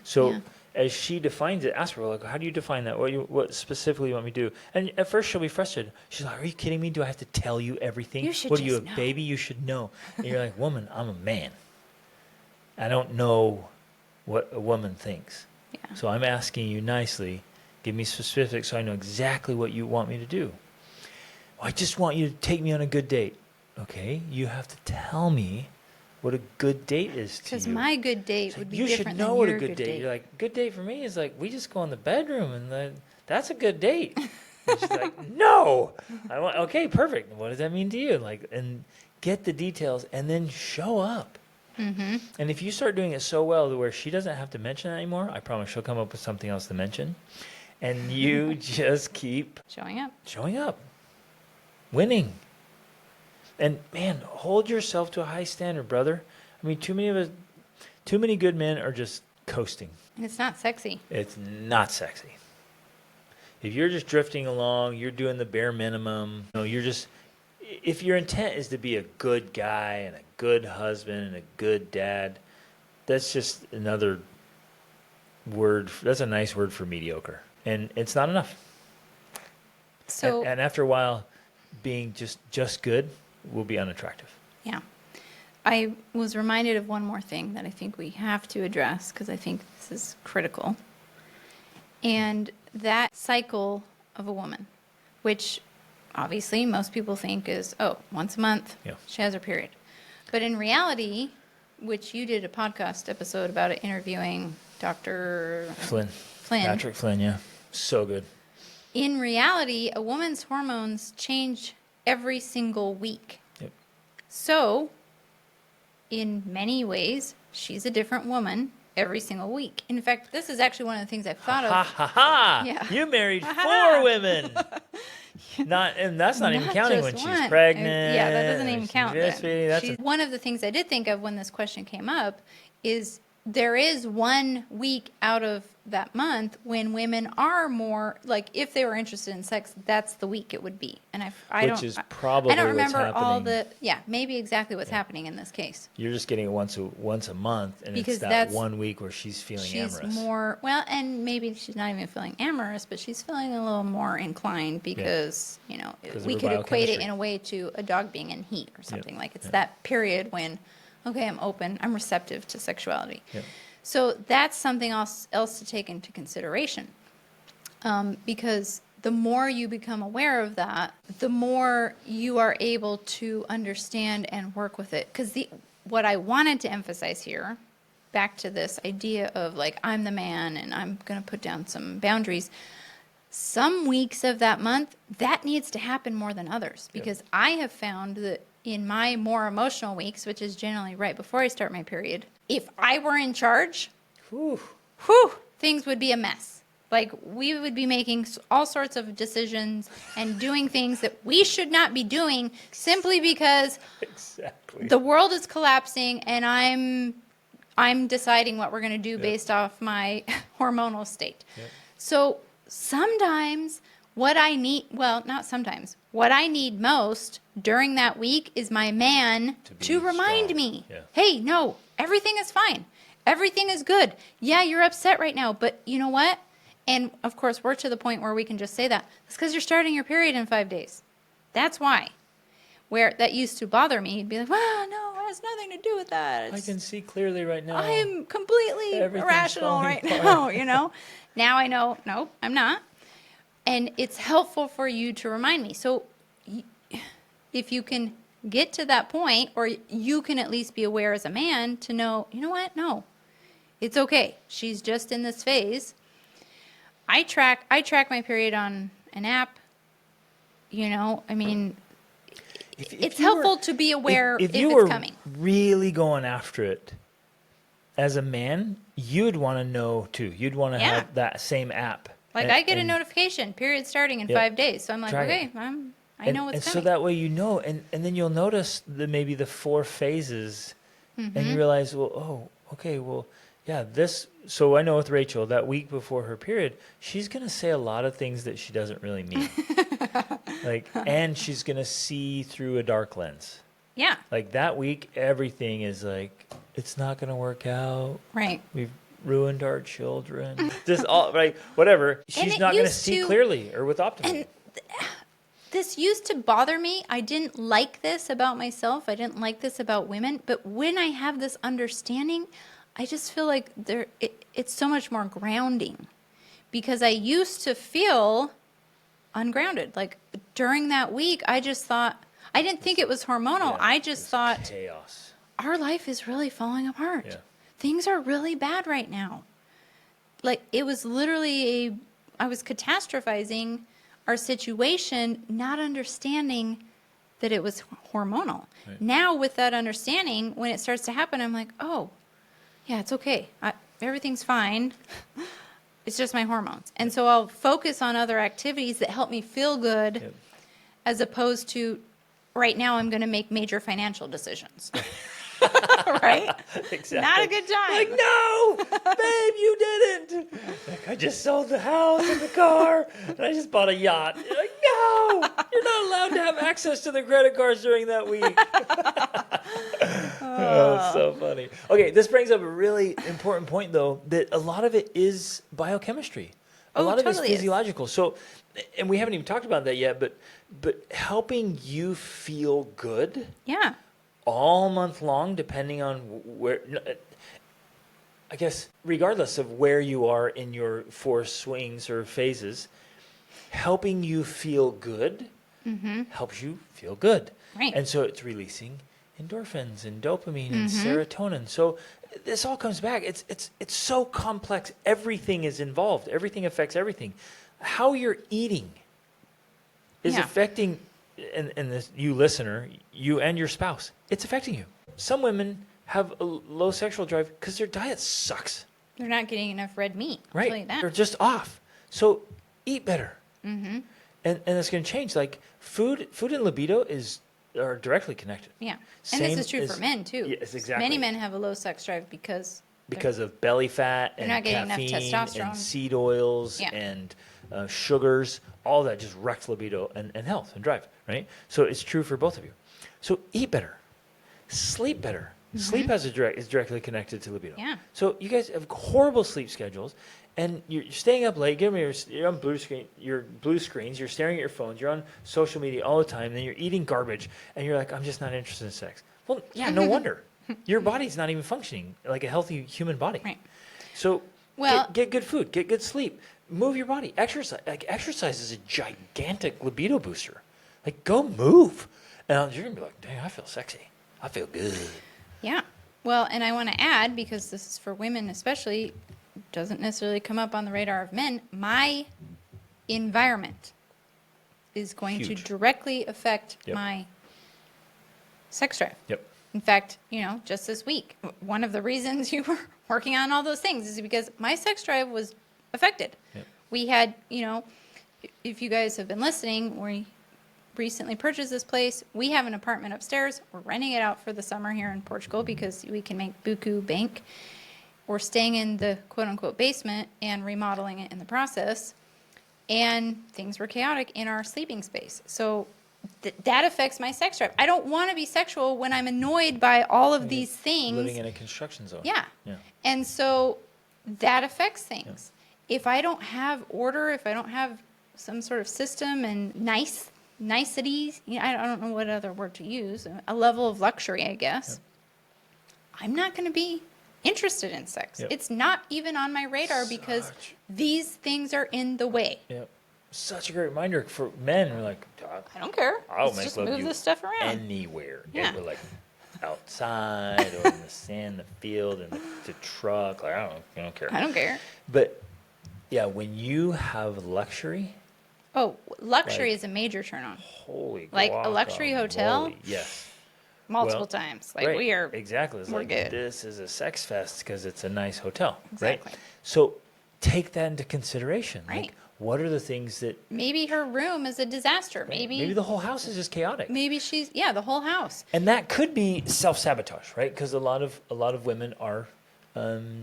So, So as she defines it, ask her, like, how do you define that? What specifically you want me to do? And at first she'll be frustrated. She's like, are you kidding me? Do I have to tell you everything? You should What are you, a just know. baby? You should know. And you're like, woman, I'm a man. I don't know what a woman thinks. Yeah. So I'm asking you nicely, give me specifics so I know exactly what you want me to do. Well, I just want you to take me on a good date. Okay, you have to tell me what a good date is to because you. my good date It's would like, be you should different know than what your a good date. You're like, good date for me is like we just go in the bedroom and that's a good date. And she's like, no. I want okay, perfect. What does that mean to you? Like, and get the details and then show up. And if you start doing it so well to where she doesn't have to mention it anymore, I promise she'll come up with something else to mention. And you just keep Showing up. Winning. And man, hold yourself to a high standard, brother. I mean, too many good men are just coasting. And it's not sexy. It's not sexy. If you're just drifting along, you're doing the bare minimum. If your intent is to be a good guy and a good husband and a good dad, that's just another word. That's a nice word for mediocre. And it's not enough. So, and after a while, being just good will be unattractive. yeah. I was reminded of one more thing that I think we have to address because I think this is critical. And that cycle of a woman, which obviously most people think is, once a month, Yeah. she has her period. But in reality, which you did a podcast episode about it, interviewing Dr. Flynn. Patrick Flynn, yeah. So good. In reality, a woman's hormones change every single week. Yep. So, in many ways, she's a different woman every single week. In fact, this is actually one of the things I've thought Ha of. ha ha! Yeah. You married Ha, ha, ha. 4 women. And that's not even Not counting just when one. she's pregnant. Yeah, that doesn't and even she's count. breastfeeding. That's One of the things I did think of when this question came up is there is 1 week out of that month when women are more, like, if they were interested in sex, that's the week it would be. And I Which is probably I don't what's remember all happening. maybe exactly what's happening in this case. You're just getting it once a month, and Because it's that that's- 1 week where she's feeling She's amorous. more, well, and maybe she's not even feeling amorous, but she's feeling a little more inclined because, Because of we her could equate it biochemistry. in a way to a dog being in heat or something. Like it's Yeah. that period when, okay, I'm open, I'm receptive to sexuality. Yep. So that's something else to take into consideration. Because the more you become aware of that, the more you are able to understand and work with it. Because what I wanted to emphasize here, back to this idea of like, I'm the man and I'm going to put down some boundaries. Some weeks of that month, that needs to happen more than others. Because I have found that in my more emotional weeks, which is generally right before I start my period, if I were in charge, things would be a mess. Like, we would be making all sorts of decisions and doing things that we should not be doing simply because Exactly. the world is collapsing and I'm deciding what we're going to do based off my hormonal state. Yep. So sometimes what I need, well, not sometimes, what I need most during that week is my man to remind strong. me, Yeah. hey, no, everything is fine. Everything is good. Yeah, you're upset right now, but you know what? And of course, we're to the point where we can just say that. It's because you're starting your period in 5 days. That's why. Where that used to bother me, you'd be like, well, no, it has nothing to do with that. I can see clearly right now. I am completely Everything's irrational falling right apart. now, Now I know, no, I'm not. And it's helpful for you to remind me. So if you can get to that point, or you can at least be aware as a man to know, you know what? No, it's okay. She's just in this phase. I track my period on an app. I mean, If it's you were- helpful to be aware if you it's were coming. really going after it, as a man, you'd want to know too. You'd want to have that same app. Like I get a notification, period starting in 5 days. So I'm like, okay, I know what's coming. So that way you know, and then you'll notice maybe the 4 phases, and you realize, well, oh, okay, well, yeah, so I know with Rachel, that week before her period, she's going to say a lot of things that she doesn't really mean. And she's going to see through a dark lens. Yeah. Like that week, everything is like, it's not going to work out. Right. We've ruined our children. Just all, right, whatever. She's not going to see clearly or with optimism. This used to bother me. I didn't like this about myself. I didn't like this about women. But when I have this understanding, I just feel like it's so much more grounding. Because I used to feel ungrounded. Like during that week, I just thought, I didn't think it was hormonal. I just thought, chaos. Our life is really falling apart. Yeah. Things are really bad right now. Like it was literally I was catastrophizing our situation, not understanding that it was hormonal. Right. Now with that understanding, when it starts to happen, I'm like, oh, yeah, it's okay. Everything's fine. It's just my hormones. And so I'll focus on other activities that help me feel good as opposed to right now I'm going to make major financial decisions. Right? Exactly. Not a good time. Like, no, babe, you didn't. Like, I just sold the house and the car, and I just bought a yacht. You're like, no, you're not allowed to have access to the credit cards during that week. Oh, it's so funny. Okay, this brings up a really important point, though, that a lot of it is biochemistry. A lot of it is physiological. So, and we haven't even talked about that yet, but helping you feel good. Yeah. All month long, depending on where, I guess, regardless of where you are in your 4 swings or phases, helping you feel good helps you feel good. Right. And so it's releasing endorphins and dopamine and serotonin. So this all comes back. It's so complex. Everything is involved. Everything affects everything. How you're eating is affecting, and this, you listener, you and your spouse, it's affecting you. Some women have a low sexual drive because their diet sucks. They're not getting enough red meat. I'll Right. tell you that. They're just off. So eat better. And it's going to change. Like food and libido are directly connected. Yeah. And this is true for men too. Yes, exactly. Many men have a low sex drive because of belly fat and not getting enough caffeine testosterone. and seed oils and sugars. All that just wrecks libido and health and drive, right? So it's true for both of you. So eat better. Sleep better. Sleep is directly connected to libido. Yeah. So you guys have horrible sleep schedules, and you're staying up late. You're on your blue screens. You're staring at your phones. You're on social media all the time. And then you're eating garbage, and you're like, I'm just not interested in sex. Well, yeah, no wonder. Your body's not even functioning like a healthy human body. Right. So get good food. Get good sleep. Move your body. Exercise. Like exercise is a gigantic libido booster. Like go move, and you're gonna be like, dang, I feel sexy. I feel good. Yeah. Well, and I want to add, because this is for women especially, doesn't necessarily come up on the radar of men, my environment is going to directly affect my sex drive. Yep. In fact, just this week, one of the reasons you were working on all those things is because my sex drive was affected. Yep. We had, if you guys have been listening, we recently purchased this place. We have an apartment upstairs. We're renting it out for the summer here in Portugal because we can make buku bank. We're staying in the quote-unquote basement and remodeling it in the process. And things were chaotic in our sleeping space. So that affects my sex drive. I don't want to be sexual when I'm annoyed by all of these things. Living in a construction zone. Yeah. And so that affects things. Yeah. If I don't have order, if I don't have some sort of system and niceties, I don't know what other word to use, a level of luxury, I guess, I'm not going to be interested in sex. Yep. It's not even on my radar because these things are in the way. Yep. Such a great reminder for men. We're like, I don't care. I'll Let's just move this stuff around anywhere. Yeah. We're like outside or in the sand, the field, and the truck. Like I don't care. I don't care. But yeah, when you have luxury. Oh, luxury is a major turn on. Holy. Like a luxury hotel. Yes. multiple times. Like, right, we are, exactly. It's we're like, good. this is a sex fest because it's a nice hotel, Exactly. right? So take that into consideration. Right. Like, what are the things that Maybe her room is a disaster. maybe the whole house is just chaotic? Maybe she's, yeah, the whole house. And that could be self-sabotage, right? Because a lot of women are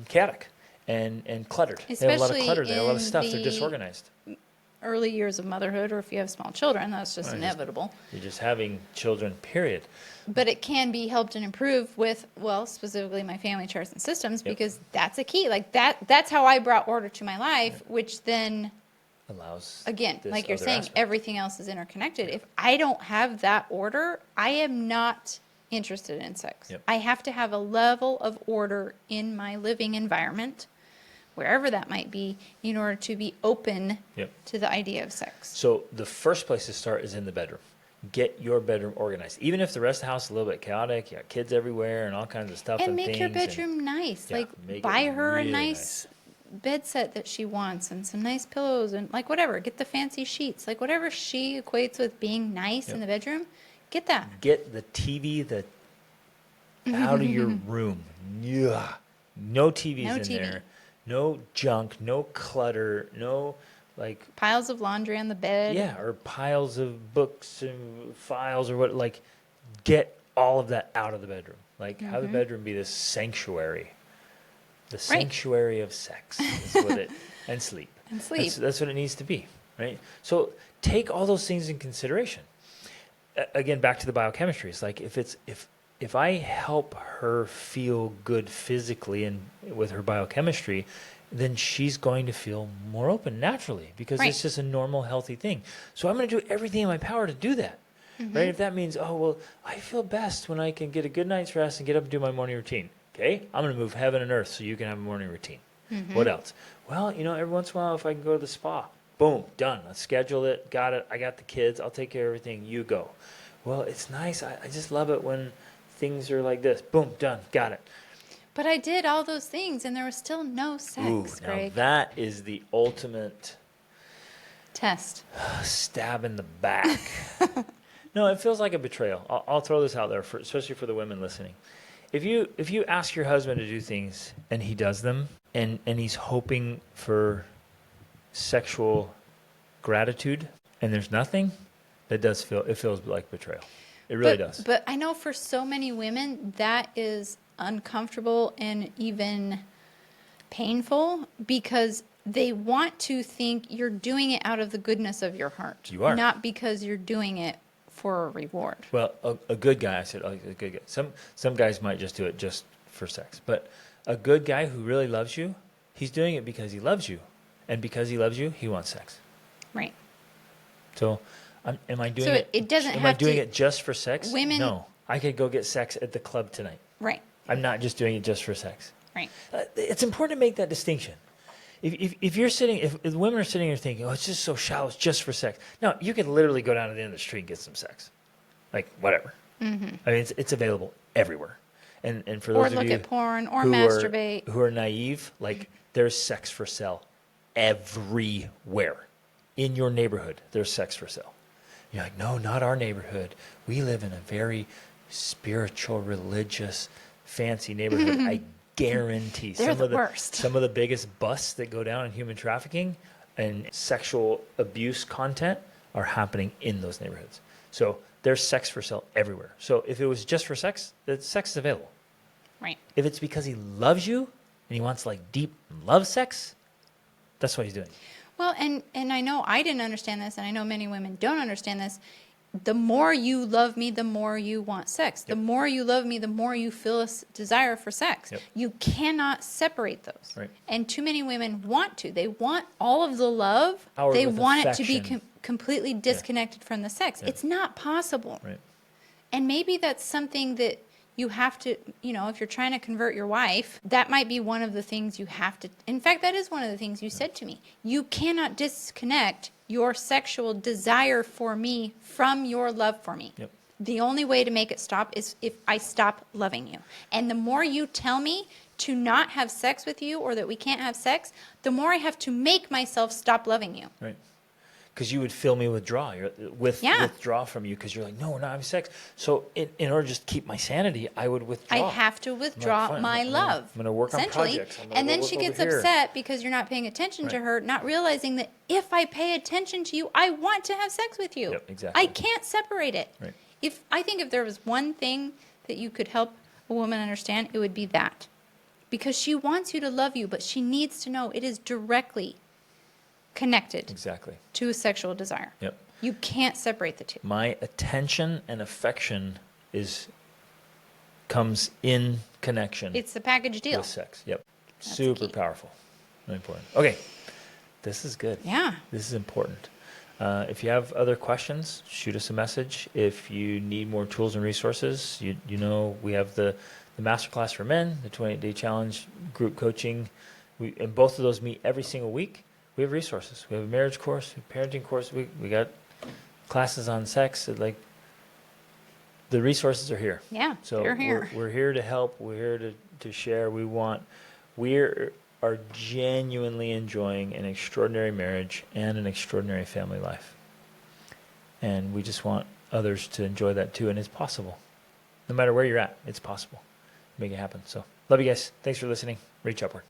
chaotic and cluttered. They have a lot of Especially clutter. They have a lot of in stuff. They're the disorganized. early years of motherhood, or if you have small children, that's just inevitable. You're just having children, period. But it can be helped and improved with, well, specifically my family charts and systems, Yep. because that's a key. Like that's how I brought order to my life, which then, Allows again, this like you're other saying, aspect. everything else is interconnected. If I don't have that order, I am not interested in sex. Yep. I have to have a level of order in my living environment, wherever that might be, in order to be open Yep. to the idea of sex. So the first place to start is in the bedroom. Get your bedroom organized. Even if the rest of the house is a little bit chaotic, you got kids everywhere and all kinds of stuff And and make your things, and- bedroom nice. Yeah, Like, make it buy her really a nice bed set that she wants and some nice pillows and like whatever. Get the fancy sheets. Like whatever she equates with being nice Yep. in the bedroom, get that. Get the TV out of your room. Yeah. No TVs No in TV. there. No junk. No clutter. No like Piles of laundry on the bed. yeah, or piles of books and files or what. Like, get all of that out of the bedroom. Like, have the bedroom be this sanctuary. The sanctuary of sex is what it and sleep. And sleep. That's what it needs to be, right? So take all those things in consideration. Again, back to the biochemistry. It's like if I help her feel good physically and with her biochemistry, then she's going to feel more open naturally because Right. it's just a normal, healthy thing. So I'm going to do everything in my power to do that. Right? If that means, oh, well, I feel best when I can get a good night's rest and get up and do my morning routine. Okay, I'm going to move heaven and earth so you can have a morning routine. What else? Well, every once in a while, if I can go to the spa, boom, done. Let's schedule it. Got it. I got the kids. I'll take care of everything. You go. Well, it's nice. I just love it when things are like this. Boom, done. Got it. But I did all those things and there was still no sex, Ooh, now Greg. that is the ultimate Test. stab in the back. No, it feels like a betrayal. I'll throw this out there, especially for the women listening. If you ask your husband to do things and he does them and he's hoping for sexual gratitude and there's nothing, it feels like betrayal. It really does. But I know for so many women that is uncomfortable and even painful because they want to think you're doing it out of the goodness of your heart. You are. Not because you're doing it for a reward. Well, a good guy, I said, a good guy. Some guys might just do it just for sex, but a good guy who really loves you, he's doing it because he loves you, and because he loves you, he wants sex. Right. So, am I doing So it? it doesn't Am have I doing to- it just for sex? Women- No, I could go get sex at the club tonight. Right. I'm not just doing it just for sex. Right. It's important to make that distinction. If you're sitting, if women are sitting here thinking, oh, it's just so shallow, it's just for sex. No, you could literally go down to the end of the street and get some sex, like whatever. I mean, it's available everywhere. And for those Or of look you at porn or who masturbate. who are naive, like there's sex for sale everywhere in your neighborhood. There's sex for sale. You're like, no, not our neighborhood. We live in a very spiritual, religious, fancy neighborhood. I guarantee They're the worst. some of the biggest busts that go down in human trafficking and sexual abuse content are happening in those neighborhoods. So there's sex for sale everywhere. So if it was just for sex, the sex is available. Right. If it's because he loves you and he wants like deep love sex, that's what he's doing. Well, and I know I didn't understand this, and I know many women don't understand this. The more you love me, the more you want sex. The more you love me, the more you feel a desire for sex. Yep. You cannot separate those. Right. And too many women want to. They want all of the love. Powered They with want it to be affection. completely disconnected from the sex. Yeah. It's not possible. Right. And maybe that's something that you have to, if you're trying to convert your wife, that might be one of the things you have to. In fact, that is one of the things you said to me. You cannot disconnect your sexual desire for me from your love for me. Yep. The only way to make it stop is if I stop loving you. And the more you tell me to not have sex with you or that we can't have sex, the more I have to make myself stop loving you. Right. because you would feel me withdraw. Withdraw from you because you're like, no, we're not having sex. So in order to just keep my sanity, I would withdraw. I have to withdraw fine, my love. I'm going to work on essentially. projects. I'm gonna And go then look she over gets here. upset because you're not paying attention to Right. her, not realizing that if I pay attention to you, I want to have sex with you. Yep, exactly. I can't separate it. Right. I think if there was one thing that you could help a woman understand, it would be that. Because she wants you to love you, but she needs to know it is directly connected Exactly. to a sexual desire. Yep. You can't separate the two. My attention and affection comes in connection It's the package deal. with sex. Yep. That's Super key. powerful. Really important. Okay. This is good. Yeah. This is important. If you have other questions, shoot us a message. If you need more tools and resources, you know we have the masterclass for men, the 28-day challenge, group coaching. And both of those meet every single week. We have resources. We have a marriage course, a parenting course. We got classes on sex. Like, the resources are here. Yeah, So they're here. we're here to help. We're here to share. We are genuinely enjoying an extraordinary marriage and an extraordinary family life. And we just want others to enjoy that too. And it's possible. No matter where you're at, it's possible. Make it happen. So love you guys. Thanks for listening. Reach upward.